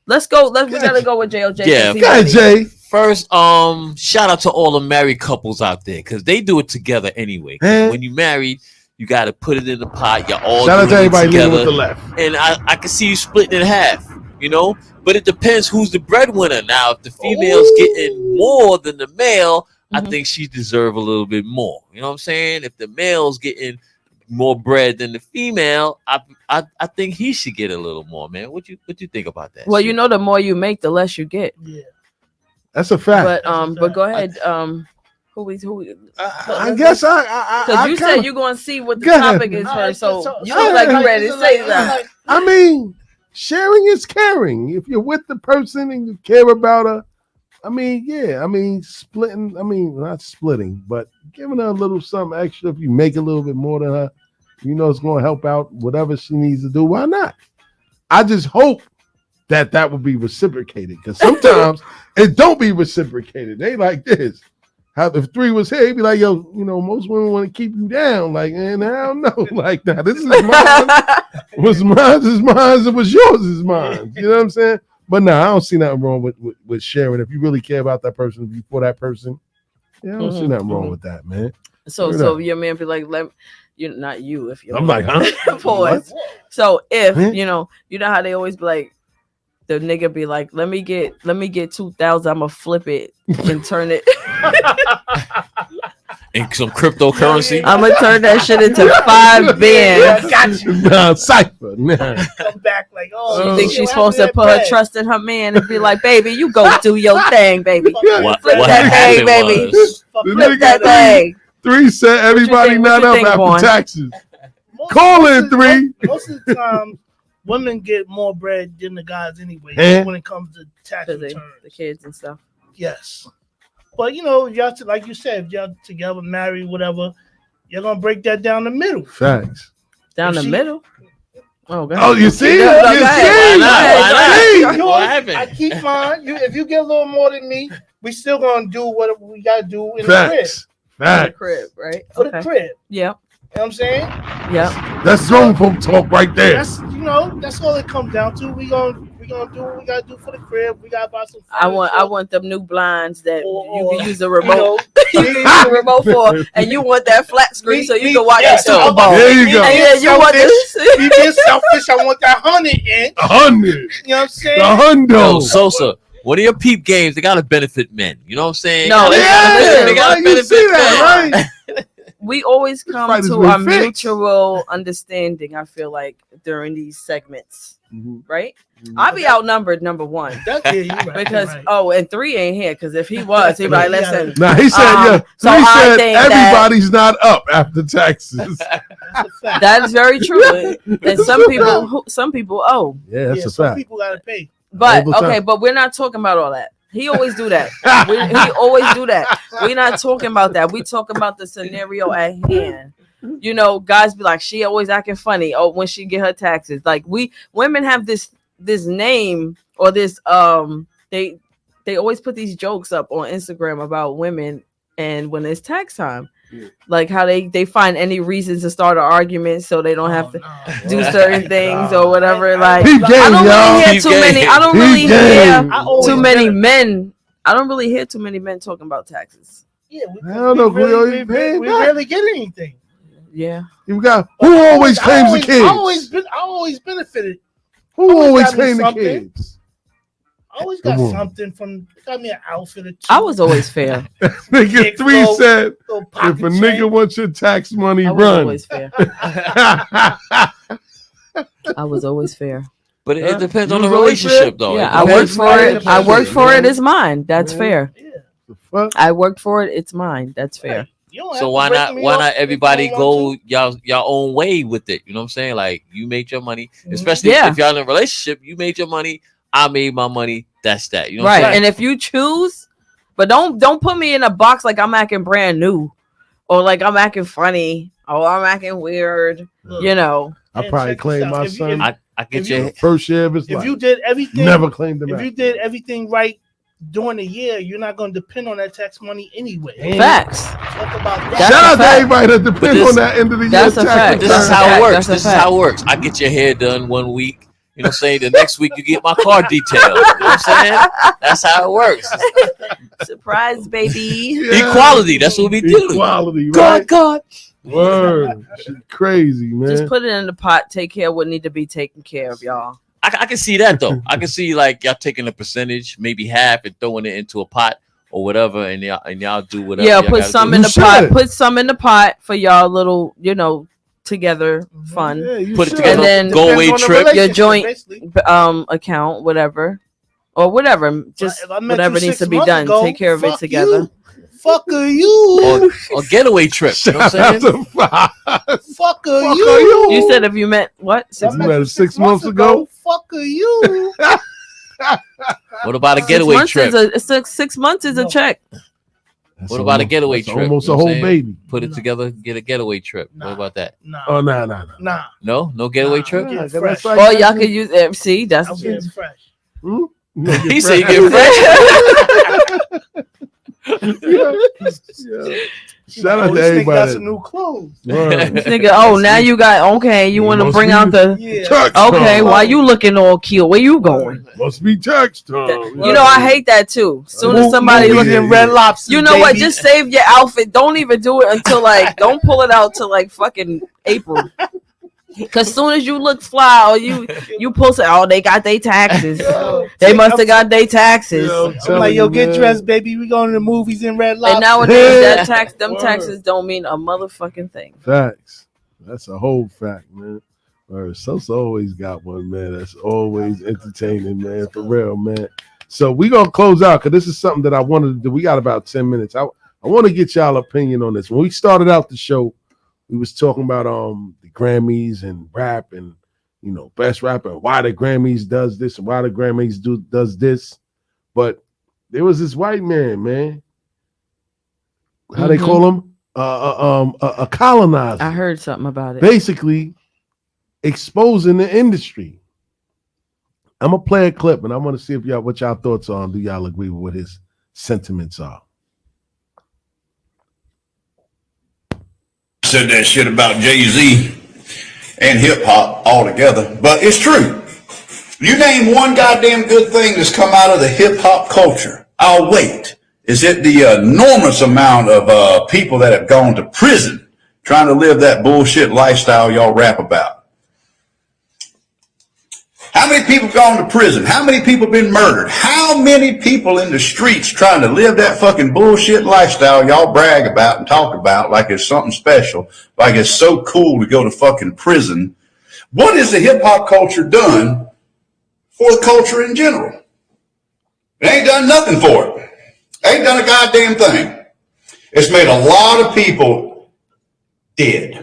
Let's go. We gotta go with JLJ. Yeah, Jay. First, shout out to all the married couples out there because they do it together anyway. When you married, you got to put it in the pot. You're all shout out to everybody together, with the left. And I can see you splitting in half. But it depends who's the breadwinner. Now, if the female's getting more than the male, I think she deserves a little bit more. You know what I'm saying? If the male's getting more bread than the female, I think he should get a little more, man. What you think about that? Well, the more you make, the less you get. Yeah, that's a fact. But go ahead. I guess because you said you're going to see what the topic is first, so you look like you're ready to say that. I mean, sharing is caring. If you're with the person and you care about her, splitting. Not splitting, but giving her a little something extra. If you make a little bit more than her, it's going to help out whatever she needs to do. Why not? I just hope that would be reciprocated, because sometimes it don't be reciprocated. They like this. If 3 was here, he'd be like, yo, most women want to keep you down. Like, and I don't know. Like, now this is mine. What's mine is mine. What's yours is mine. You know what I'm saying? But no, I don't see nothing wrong with sharing. If you really care about that person, if you for that person, I don't see nothing wrong with that, man. So your man be like, not you. If you're I'm like, huh? Pause. So if you know how they always be like, the nigga be like, let me get 2,000. I'm gonna flip it and turn it. And some cryptocurrency. I'm gonna turn that shit into 5 bands. Got you. Nah, cypher. Nah. Come back like, She thinks she's supposed to put her trust in her man and be like, baby, you go do your thing, baby. What that thing, baby. Flip that thing. 3 said everybody not up after taxes. Call in 3. Most of the time, women get more bread than the guys anyway when it comes to tax returns. The kids and stuff. Yes. But, y'all, like you said, if y'all together, married, whatever, you're going to break that down the middle. Facts. Down the middle? Oh, God. Oh, you see? Why not? I keep mine. If you get a little more than me, we still going to do what we got to do in the crib. Facts. The crib, right? For the crib. Yeah. You know what I'm saying? Yeah. That's grown folk talk right there. That's that's all it comes down to. We gonna do what we gotta do for the crib. We gotta buy some furniture. I want them new blinds that you can use the remote. You can use the remote for, and you want that flat screen so you can watch the Super Bowl. There you go. And you want this? You being selfish. I want that 100 inch. 100. You know what I'm saying? The hundo. Yo, Sosa, what are your peep games? They gotta benefit men. You know what I'm saying? No, they gotta benefit that, men. Right? We always come to a mutual understanding, I feel like, during these segments, right? I'll be outnumbered, number one. Right, because, right. And 3 ain't here, because if he was, he'd be like, listen. Nah, he said, so he I said think everybody's not up after taxes. That is very true. And some people owe. Yeah, that's a some fact. people got to pay. But, okay, but we're not talking about all that. He always do that. He always do that. We're not talking about that. We talking about the scenario at hand. Guys be like, she always acting funny. Oh, when she get her taxes. Like women have this name or this they always put these jokes up on Instagram about women, and when it's tax time. Like how they find any reason to start an argument so they don't have to do certain things or whatever. Like I don't really hear too many men talking about taxes. Yeah, I don't know, Julio. You paying we back? rarely get anything. Yeah. You got who always claims the kids? I always benefited. Who always got me claims the something. kids? I always got Come on. something from. Got me an outfit or two. I was always fair. Nigga Kick, 3 little- said, little if pocket a change. nigga wants your tax money, I was run. always fair. I was always fair. But it Huh? depends You on the was always fair? relationship, though. Yeah, It I worked depends. for it. I worked for it. man. It's mine. That's Yeah. fair. Yeah. The fuck? I worked for it. It's mine. That's fair. You don't have So to why break not? me Why off not if you everybody don't go want y'all own way with it? You know what I'm saying? Like you made your money, especially Yeah. if y'all in a relationship. You made your money. I made my money. That's that. You know what Right. I'm saying? And if you choose, but don't put me in a box like I'm acting brand new, or like I'm acting funny, or I'm acting weird. Look, You know. I Man, probably check this claimed out. my If you- son I get If your you- first year of his If life. you did everything, Never claimed him if back. you did everything right during the year, you're not going to depend on that tax money anyway. Facts. Talk about that. That's Shout a out to fact. everybody that depends this- on that end of the year That's a tax fact. This return. is That's a how it fact. works. That's a This is fact. how it works. I get your hair done one week. You know what I'm saying? The next week you get my car detailed. You know what I'm saying? That's how it works. Surprise, baby. Yeah. Equality. That's what we do. Equality, God, right? God. Word. Shit crazy, man. Just put it in the pot. Take care of what need to be taken care of, y'all. I can see that though. I can see like y'all taking a percentage, maybe half, and throwing it into a pot or whatever, and y'all do whatever. Yeah, y'all put gotta some do. in You the pot. should. Put some in the pot for y'all little, together fun. Yeah, you Put it should. together. And then- Go away Depends on the trip. relationship, Your joint- basically. Account, whatever. Or whatever. Just If I met whatever you needs 6 to be months done. ago, Take care of it fuck together. You. Fucker you. Or getaway trip. You know what Shout I'm out saying? to Fox. Fucker Fuck you. are you? You said if you met what? If I You met met you it 6 months ago? Fucker you. What about a 6 getaway months trip? is a 6 months is a No. check. That's What about a almost- getaway that's trip? Almost You a know what whole I'm saying? baby. Put it No. together, get a getaway trip. Nah. What about that? Nah. Oh, nah. Nah. No getaway Nah. trip. Get Yeah, fresh. that's like- Or y'all could use see that's I'm getting fresh. Hmm? You gonna He said you fresh? get fresh. Yeah. Shout out to This nigga got everybody. some new clothes. Word. this nigga. Oh, now you got okay. You want to Must bring be- out the Yeah. Tax okay. time. Why you looking all cute? Where you going? Must be tax time. You know I hate that too. Soon as somebody Movie, looking yeah, Red yeah. Lobster. You know what? baby. Just save your outfit. Don't even do it until don't pull it out till fucking April. Cause soon as you look fly or you post it, they got their taxes. Yo, They must have got their taxes. Yo, I'm like, yo, telling you, get man. dressed, baby. We going to the movies in Red Lobster. And nowadays Yeah. them Word. taxes don't mean a motherfucking thing. Facts. That's a whole fact, man. Sosa always got one, man. That's always entertaining, man. For real, man. So we gonna close out because this is something that I wanted to do. We got about 10 minutes. I want to get y'all opinion on this. When we started out the show, we was talking about the Grammys and rap and best rapper and why the Grammys does this and why the Grammys does this. But there was this white man. How they call him? A colonizer. I heard something about it. Basically exposing the industry. I'm gonna play a clip and I want to see if what y'all thoughts are. Do y'all agree with what his sentiments are? Said that shit about Jay-Z and hip hop altogether, but it's true. You name one goddamn good thing that's come out of the hip hop culture, I'll wait. Is it the enormous amount of people that have gone to prison trying to live that bullshit lifestyle y'all rap about? How many people gone to prison? How many people been murdered? How many people in the streets trying to live that fucking bullshit lifestyle y'all brag about and talk about like it's something special, like it's so cool to go to fucking prison? What has the hip hop culture done for the culture in general? It ain't done nothing for it. Ain't done a goddamn thing. It's made a lot of people dead.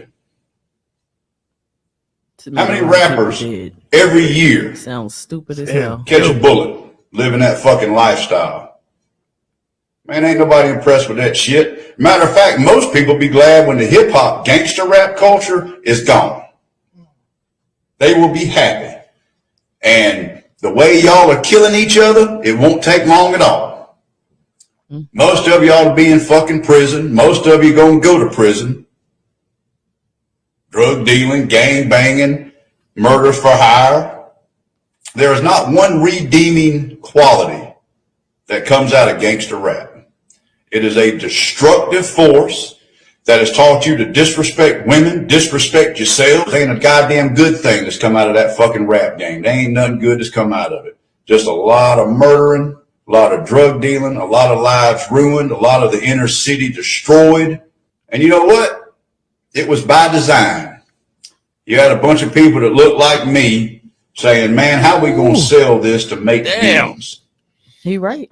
How many rappers every year Sounds stupid as hell. catch a bullet, living that fucking lifestyle? Man, ain't nobody impressed with that shit. Matter of fact, most people be glad when the hip hop gangster rap culture is gone. They will be happy. And the way y'all are killing each other, it won't take long at all. Most of y'all will be in fucking prison. Most of you gonna go to prison. Drug dealing, gang banging, murders for hire. There is not one redeeming quality that comes out of gangster rap. It is a destructive force that has taught you to disrespect women, disrespect yourselves. Ain't a goddamn good thing that's come out of that fucking rap game. There ain't nothing good that's come out of it. Just a lot of murdering, a lot of drug dealing, a lot of lives ruined, a lot of the inner city destroyed. And you know what? It was by design. You had a bunch of people that looked like me saying, man, how are we going to sell this to make millions? He right.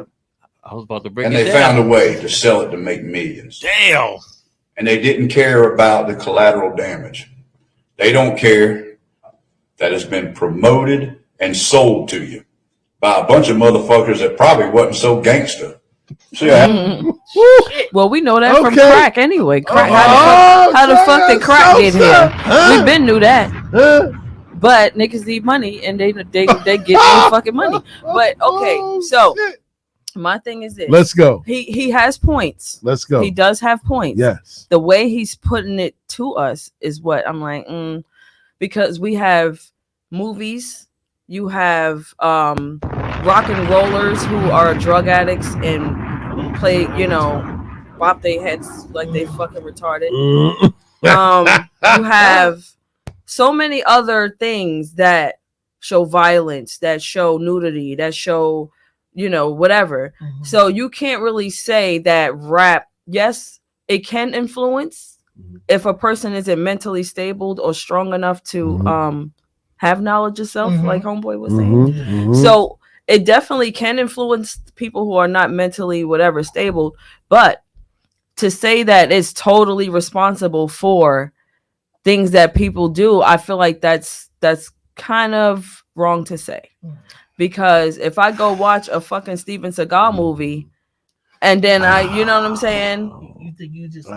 I was about to bring And it they down. found a way to sell it to make millions. Damn. And they didn't care about the collateral damage. They don't care that it's been promoted and sold to you by a bunch of motherfuckers that probably wasn't so gangster. See, Well, we know that from Okay. crack anyway. Crack. Oh, how the fuck did crack get here? Huh? We been knew that. Huh? But niggas need money and they get their fucking money. But okay, so shit. my thing is this. Let's go. He has points. Let's go. He does have points. Yes. The way he's putting it to us is what I'm like, because we have movies, you have rock and rollers who are drug addicts and play, bop their heads like they fucking retarded. You have so many other things that show violence, that show nudity, that show, whatever. So you can't really say that rap, yes, it can influence if a person isn't mentally stable or strong enough to have knowledge of self, like Homeboy was saying. So it definitely can influence people who are not mentally whatever stable, but to say that it's totally responsible for things that people do, I feel like that's kind of wrong to say. Because if I go watch a fucking Steven Seagal movie and then you know what I'm saying? You think you just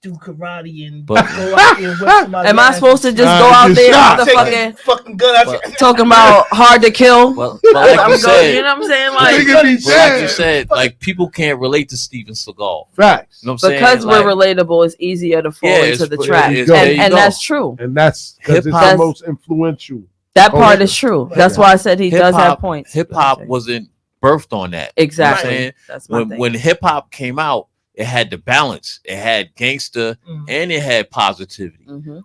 do karate and But- go out there and whip somebody Am I ass? supposed to just go out get there shot. with the Take fucking gun out your- talking about hard to kill? Well, like you said, you know what I'm saying? Nigga Like, be but like you dead. said, like people can't relate to Steven Seagal. Facts. You know what I'm because saying? we're Like, relatable, it's easier to fall Yeah, into it's- the there trap. you go. There you And go. that's true. And that's because it's Hip-hop- the most influential. That part Okay. is true. That's why I said he does have points. Hip hop wasn't birthed on that. Exactly. You know what I'm saying? That's my thing. When hip hop came out, it had the balance. It had gangster and it had positivity.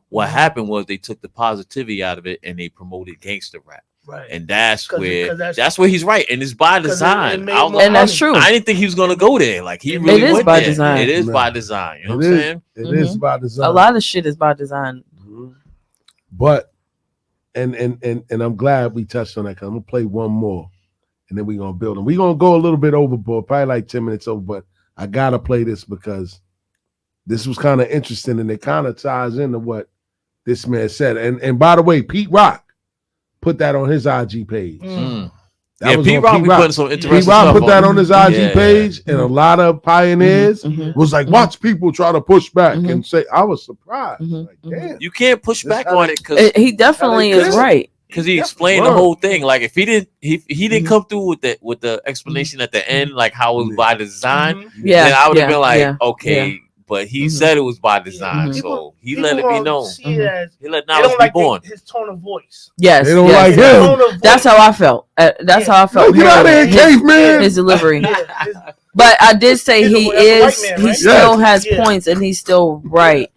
What happened was they took the positivity out of it and they promoted gangster rap. Right. And that's 'Cause where that's- where he's right. And it's by 'cause it design. made I was more like, And that's true. I didn't think he was gonna go there. Like he It really is went by there. design. It is No. by design. You know It what I'm is. saying? It is by design. A lot of shit is by design. But and I'm glad we touched on that because I'm gonna play one more and then we're gonna build them. We're gonna go a little bit overboard, probably like 10 minutes over, but I gotta play this because this was kind of interesting and it kind of ties into what this man said. And by the way, Pete Rock put that on his IG page. That Yeah, was Pete on Rock be putting some interesting Pete Rock stuff put that on. on his IG Yeah, page, and a lot of pioneers Mhm. was like, watch people try to push back Mhm. and say, I was surprised. Mhm. Like, damn. You can't push This back how on they- it because He definitely How they is did it. right. he explained the Word. whole thing. Like if he didn't come through with the explanation at the end, like how it was by design, Yeah. then I would have yeah, been like, yeah, okay. yeah. But he said it was by design, Mhm. so he People let it be won't known. see it as- He let they knowledge don't be like born. his tone of voice. Yes. They don't yes. like His him. tone of voice. That's how I felt. That's how I felt. Get out of here, His- caveman. His delivery. Yeah, his- But I did say He's a- he that's a white is. man, He right? still Yes. has Yeah. points, and he's still right.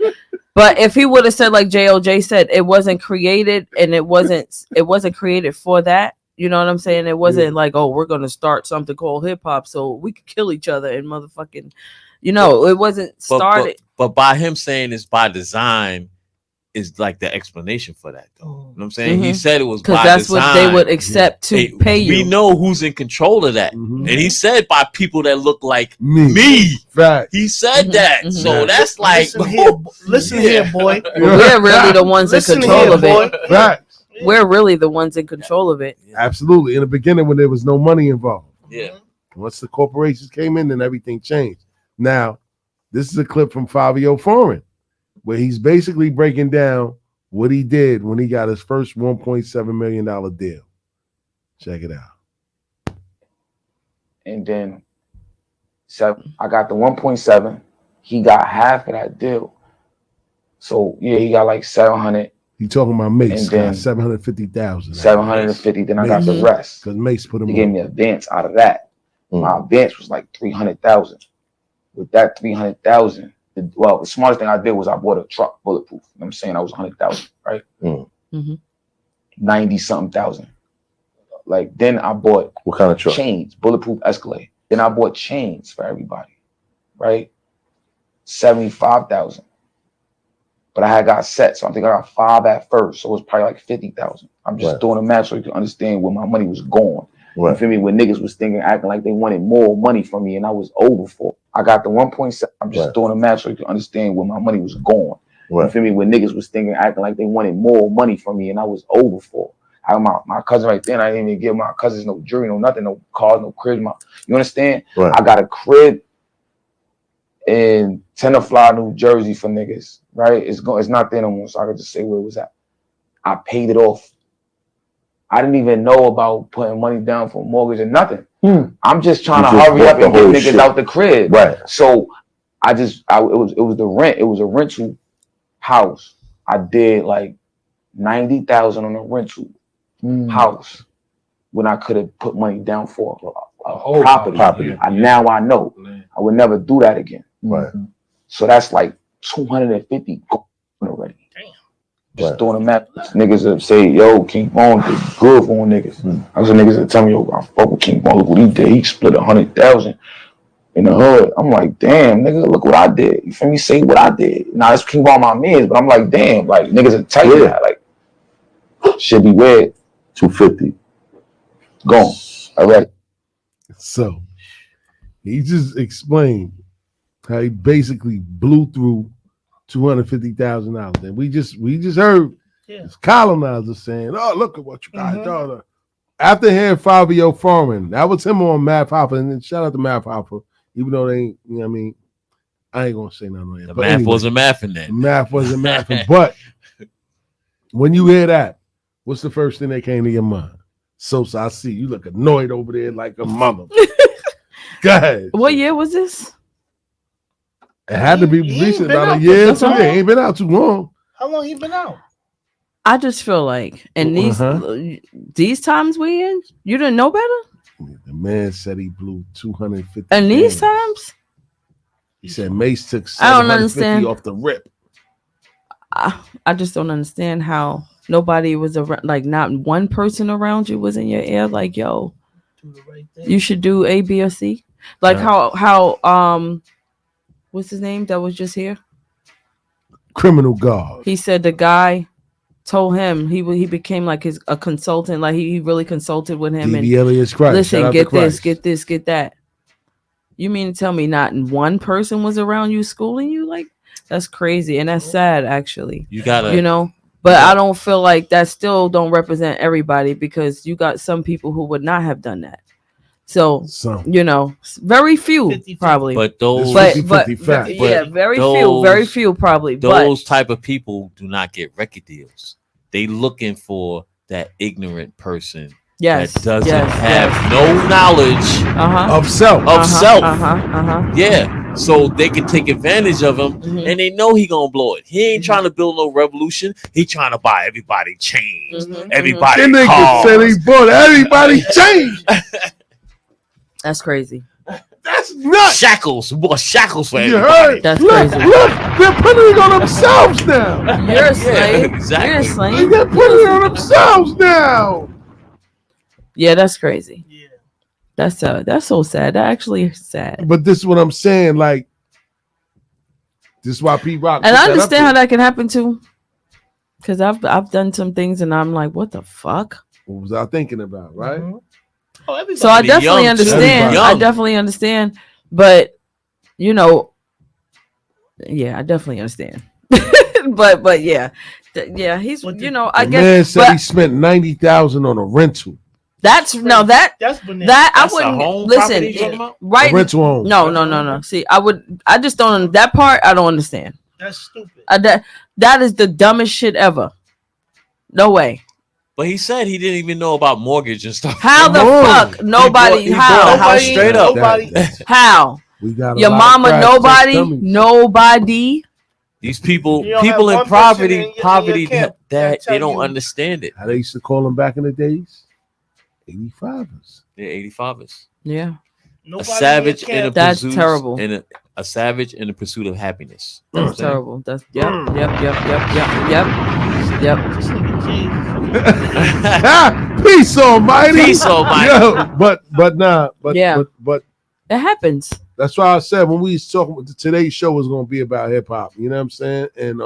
But if he would have said like JOJ said, it wasn't created, and it wasn't created for that. You know what I'm saying? It wasn't like, oh, we're gonna start something called hip hop so we could kill each other and motherfucking. It wasn't started. But by him saying it's by design is like the explanation for that, though. You know what I'm saying? He Mhm. said it was Because by that's design. what they would accept to Hey, pay you. We know who's in control of that. Mhm. And he said by people that look like Me. me. Fact. He said Mhm, that. mhm. So that's like listen here, boy. But we're really the ones in Listen control here, of it. boy. Fact. We're really the ones in control of it. Absolutely. In the beginning, when there was no money involved. Yeah. Once the corporations came in, then everything changed. Now, this is a clip from Fabio Foreign, where he's basically breaking down what he did when he got his first $1.7 million deal. Check it out. And then I got the 1.7. He got half of that deal. So yeah, he got like 700. He talking about Mace, And then got 750,000. 750. Then I got the rest. Because Mace put him He gave on. me an advance out of that. My advance was like 300,000. with that 300,000, well, the smartest thing I did was I bought a truck, bulletproof. You know what I'm saying? I was 100,000, right? 90 something thousand. Like then I bought what kind of truck? Chains, bulletproof Escalade. Then I bought chains for everybody, right? 75,000. But I had got set, so I think I got 5 at first, so it was probably like 50,000. I'm just doing the math so you can understand where my money was going. You feel me? When niggas was thinking, acting like they wanted more money from me, and I was over for. I got the 1.7. I'm just doing the math so you can understand where my money was going. You feel me? When niggas was thinking, acting like they wanted more money from me, and I was over for. I got my cousin right there, and I didn't even give my cousins no jewelry, no nothing, no cars, no crib. You understand? I got a crib in Tenafly, New Jersey for niggas, right? It's not there no more, so I could just say where it was at. I paid it off. I didn't even know about putting money down for a mortgage or nothing. I'm just trying to hurry up and get niggas out the crib. So it was the rent. It was a rental house. I did like 90,000 on a rental house when I could have put money down for a whole property. Now I know I would never do that again. So that's like 250 already. Just doing the math. Niggas that say, yo, King Von did good for niggas. I was niggas that tell me, yo, I fuck with King Von. Look what he did. He split 100,000 in the hood. I'm like, damn, nigga, look what I did. You feel me? Say what I did. Now it's King Von my mans, but I'm like, damn, like niggas that tell you that, like, should be weird. 250. Gone. All right. So he just explained how he basically blew through $250,000, and we just heard this colonizer saying, "Oh, look at what you got, daughter." After hearing Fabio Foreman, that was him on Math Hoffa, and then shout out to Math Hoffa, even though they ain't, you know what I mean, I ain't gonna say nothing on that. The math wasn't mathing then. Math wasn't mathing, but when you hear that, what's the first thing that came to your mind? Sosa, I see you look annoyed over there like a mother. Go ahead. What year was this? It had to be recent, about a year or two. It ain't been out too long. How long he been out? I just feel like, and these times we in, you didn't know better. The man said he blew 250. And these times, he said Mace took I don't understand off the rip. I just don't understand how nobody was around. Like, not one person around you was in your ear. Like, yo, you should do A, B, or C. Like how what's his name that was just here? Criminal Guard. He said the guy told him he became like a consultant. Like he really consulted with him. D.B. Elias Christ. Listen, get this, get this, get that. You mean to tell me not one person was around you schooling you? Like, that's crazy, and that's sad actually. You gotta, you know. But I don't feel like that still don't represent everybody, because you got some people who would not have done that. So, you know, very few 50, probably. But those, very few probably. Those type of people do not get record deals. They looking for that ignorant person that doesn't have no knowledge of self. Yeah, so they can take advantage of him, and they know he gonna blow it. He ain't trying to build no revolution. He trying to buy everybody chains, everybody cars. Said he bought everybody chains. That's crazy. That's nuts. Shackles, boy, shackles for you everybody. Heard? That's look, crazy. Look, they're putting it on themselves now. You're a slave. Exactly. You're a slave. They're putting it on themselves now. Yeah, that's crazy. Yeah, that's so sad. That actually is sad. But this is what I'm saying. Like, this is why Pete Rock. And I understand how that can happen too, because I've done some things and I'm like, what the fuck? What was I thinking about? Right. So I definitely understand. I definitely understand. But you know, yeah, I definitely understand. but yeah, he's I guess. Man said he spent 90,000 on a rental. That's that's I wouldn't listen. Right, a rental home. No. See, I just don't. That part I don't understand. That's stupid. That is the dumbest shit ever. No way. But he said he didn't even know about mortgage and stuff. How the fuck? Nobody. He how? bought a house straight up. How? We got your mama. Nobody. These people in poverty that they don't understand it. How they used to call them back in the days? 85ers. They're 85ers. Yeah. A savage and a that's Bazooz terrible. And a savage in the pursuit of happiness. That's terrible. That's yep. Peace almighty. Peace almighty. Yo, but Yeah. but It happens. that's why I said when we was talking, today's show was going to be about hip hop. You know what I'm saying? And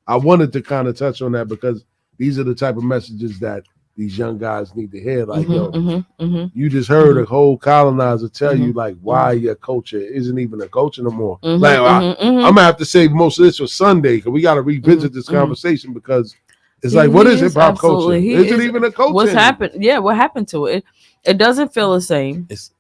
I wanted to kind of touch on that because these are the type of messages that these young guys need to hear. Like, you just heard a whole colonizer tell you like why your culture isn't even a culture no more. Like, I'm gonna have to save most of this for Sunday because we got to revisit this conversation because it's like, what is hip hop culture? Is it even a culture? What's happened? Yeah, what happened to it? It doesn't feel the same. It's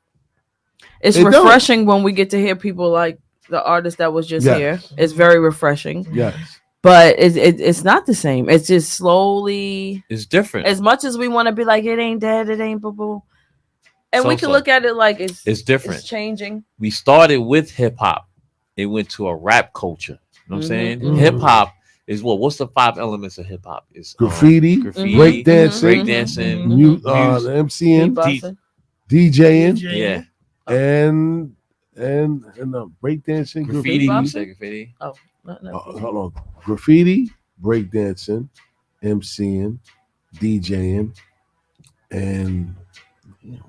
It refreshing when we get to hear people like the artist that was just here. It's very refreshing. Yes. But it's not the same. It's just slowly. It's different. As much as we want to be like, it ain't dead, it ain't boo boo. And we can look at it like it's different. It's changing. We started with hip hop. It went to a rap culture. You know what I'm saying? Hip hop is what's the 5 elements of hip hop? It's graffiti, breakdancing, MCing, DJing, yeah, and breakdancing, graffiti. You said graffiti. Oh, no. Hold on. Graffiti, breakdancing, MCing, DJing, and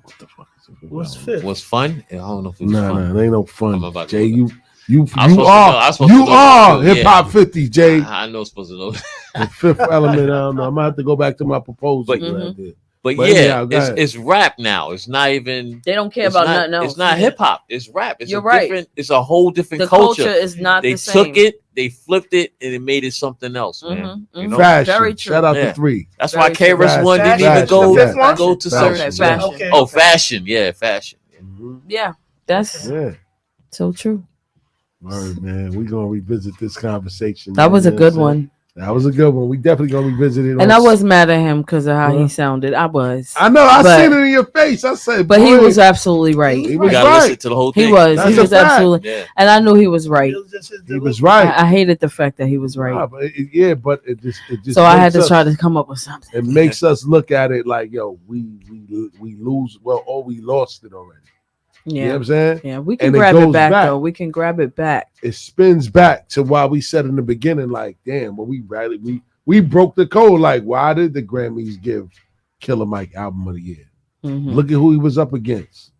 what the fuck is it? What's fifth? What's fun? I don't know if it's fun. No, it ain't no fun. Jay, you are hip hop 50, Jay. I know supposed to know. The fifth element, I don't know. I'm gonna have to go back to my proposal. But yeah, it's rap now. It's not even. They don't care about nothing else. It's not hip hop. It's rap. It's You're right. It's a whole different the culture. Is not they the same. took it, they flipped it, and it made it something else, man. You know? Fashion. Very true. Shout out to 3. That's why KRS-One didn't even go to certain fashion. Okay. Oh, fashion. Yeah, fashion. Yeah, that's so true. All right, man. We're gonna revisit this conversation. That was a good one. That was a good one. We definitely gonna revisit it. And I was mad at him because of how he sounded. I was. I know. I seen it in your face. I said, but he was absolutely right. He was listen to the whole thing. He was absolutely, and I knew he was right. He was right. I hated the fact that he was right. But it just. So I had to try to come up with something. It makes us look at it like, yo, we lose. Well, or we lost it already. Yeah. You know what I'm saying? Yeah, we can grab it back though. We can grab it back. It spins back to why we said in the beginning, like, damn, when we broke the code. Like, why did the Grammys give Killer Mike Album of the Year? Look at who he was up against.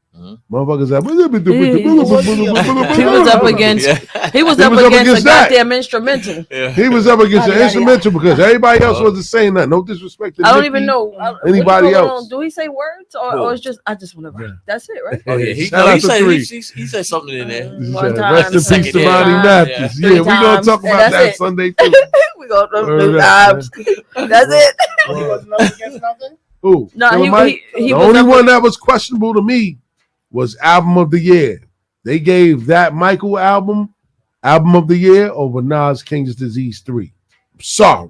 Motherfuckers like, he was up against a goddamn instrumental. He was up against an instrumental because everybody else wasn't saying that. No disrespect to I don't Nicki, even know anybody else. Do he say words or it's just I just want to write? That's it, right? Oh yeah, he said something in there. One time. Rest in peace to Ronnie Matthews. Yeah, we're gonna talk about that Sunday too. We gonna do times. That's it. He wasn't up against nothing. Who? No, he the was only one that was questionable to me was Album of the Year. They gave that Michael album of the Year over Nas King's Disease 3. I'm sorry.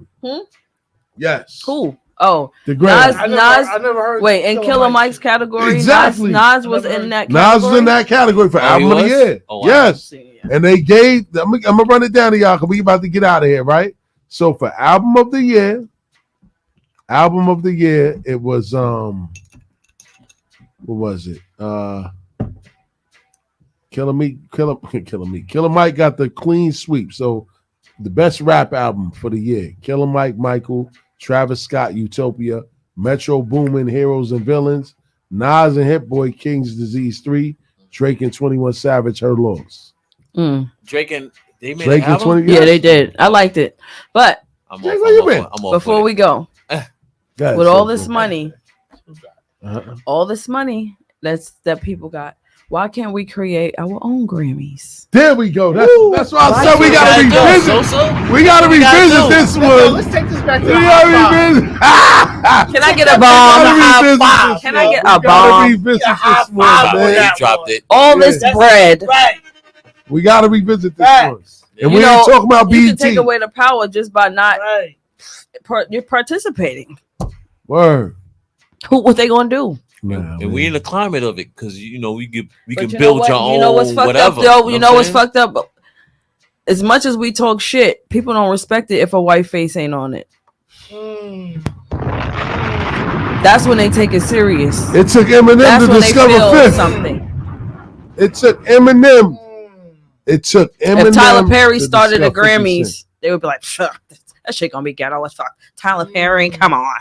Yes. Who? Oh, the Nas. I never heard. Wait, in Killer Mike's category, exactly. Nas was in that category. Nas was in that category for Album of the Year. Oh, wow. Yes. And they gave. I'm gonna run it down to y'all because we about to get out of here, right? So for Album of the Year, it was what was it? Killer Mike got the clean sweep. So the best rap album for the year: Killer Mike, Michael, Travis Scott, Utopia, Metro Boomin, Heroes and Villains, Nas and Hit Boy, King's Disease 3, Drake and 21 Savage, Her Loss. Drake and they made Drake an album? and 20. Yeah, they did. I liked it, but Jake, where you been? Before we go, with all this money, all this money that people got, why can't we create our own Grammys? There we go. That's why I said we gotta revisit. We gotta revisit this one. Let's take this back to We the gotta high revisit. Can I get a bomb? Can I get a bomb? Revisit this one, man. He dropped it. All this bread. Right. We gotta revisit this one. And You we know, ain't talking about You can BT. take away the power just by not you're participating. Word. What they gonna do? And we in the climate of it because we can But you know build what? your own. You know what's fucked whatever. up, though? You know what's what I'm fucked up? As much as we talk shit, people don't respect it if a white face ain't on it. That's when they take it serious. It took Eminem That's to when they discover feel Fifth. something. It took Eminem It took Eminem If Tyler Perry to started the discuss 50 Grammys, Cent. they would be like, that shit gonna be ghetto as fuck. Tyler Perry, come on.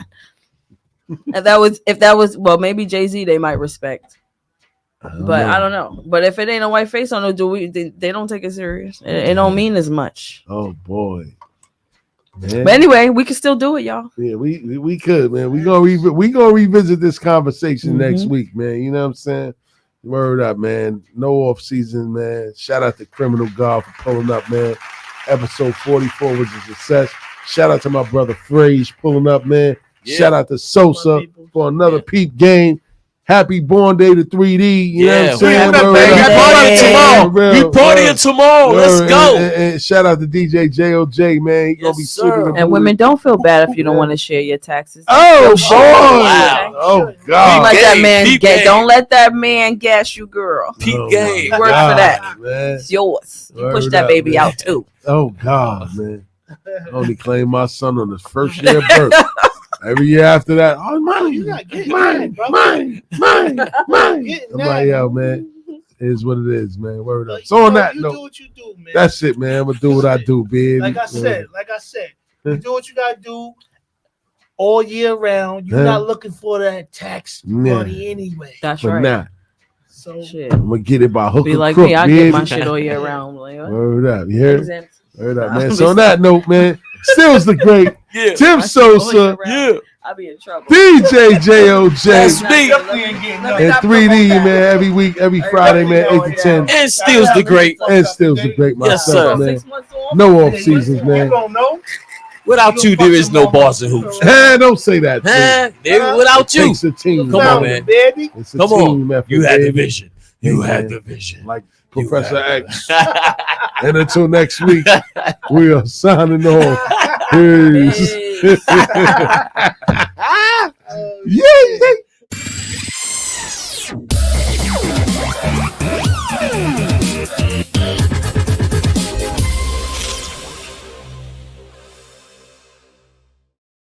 if that was well, maybe Jay-Z they might respect. But I don't know. But if it ain't a white face on it, they don't take it serious. It don't mean as much. Oh boy. Man. But anyway, we can still do it, y'all. Yeah, we could, man. We gonna revisit this conversation next week, man. You know what I'm saying? Word up, man. No off season, man. Shout out to Criminal God for pulling up, man. Episode 44 was a success. Shout out to my brother Frage pulling up, man. Yeah. Shout out to Sosa for another peep game. Happy Born Day to 3D. You know what I'm saying? We partying tomorrow. Let's go. And shout out to DJ JOJ, man. He gonna be sweeping the And women, don't feel bad if you don't want to share your taxes. Oh boy! Wow. Oh Don't God! let that man don't let that man gas you, girl. Peep Oh, game. You work for that. Man. It's yours. You Word push that up, baby man. out too. Oh God, man! I only claimed my son on his first year of birth. Every year after that, oh mine, mine. I'm like, yo, man, it is what it is, man. Word up. So on that you note, do what you do, man. that's it, man. I'm gonna do what I do, baby. Like I said, you do what you gotta do all year round. You're Yeah. not looking for that tax money anyway. That's But right. now, So Shit. I'm gonna get it by hook Be or like crook, me, I baby. get my shit all year round. Like, what? Word up, you hear? Exempt. Word up, Nah, man. I'm So on just- that note, man, Stills the Great, Yeah. Tim Sosa, I'll be in trouble. DJ JOJ, That's me. and 3D, man. Every week, every Friday, man, 8 to 10. And Steals the Great. And Stills the Great Yes, myself, sir. man. No off seasons, man. You don't know. Without you, there is no bars and hoops. Hey, don't say that. Huh? Tim. Without It you. takes a team. Come on, man. Baby. It's a Come team on. effort, You had the baby. vision. You Hey, had man. the vision. Like Professor X. And until next week, we are signing off. Peace. Yeah.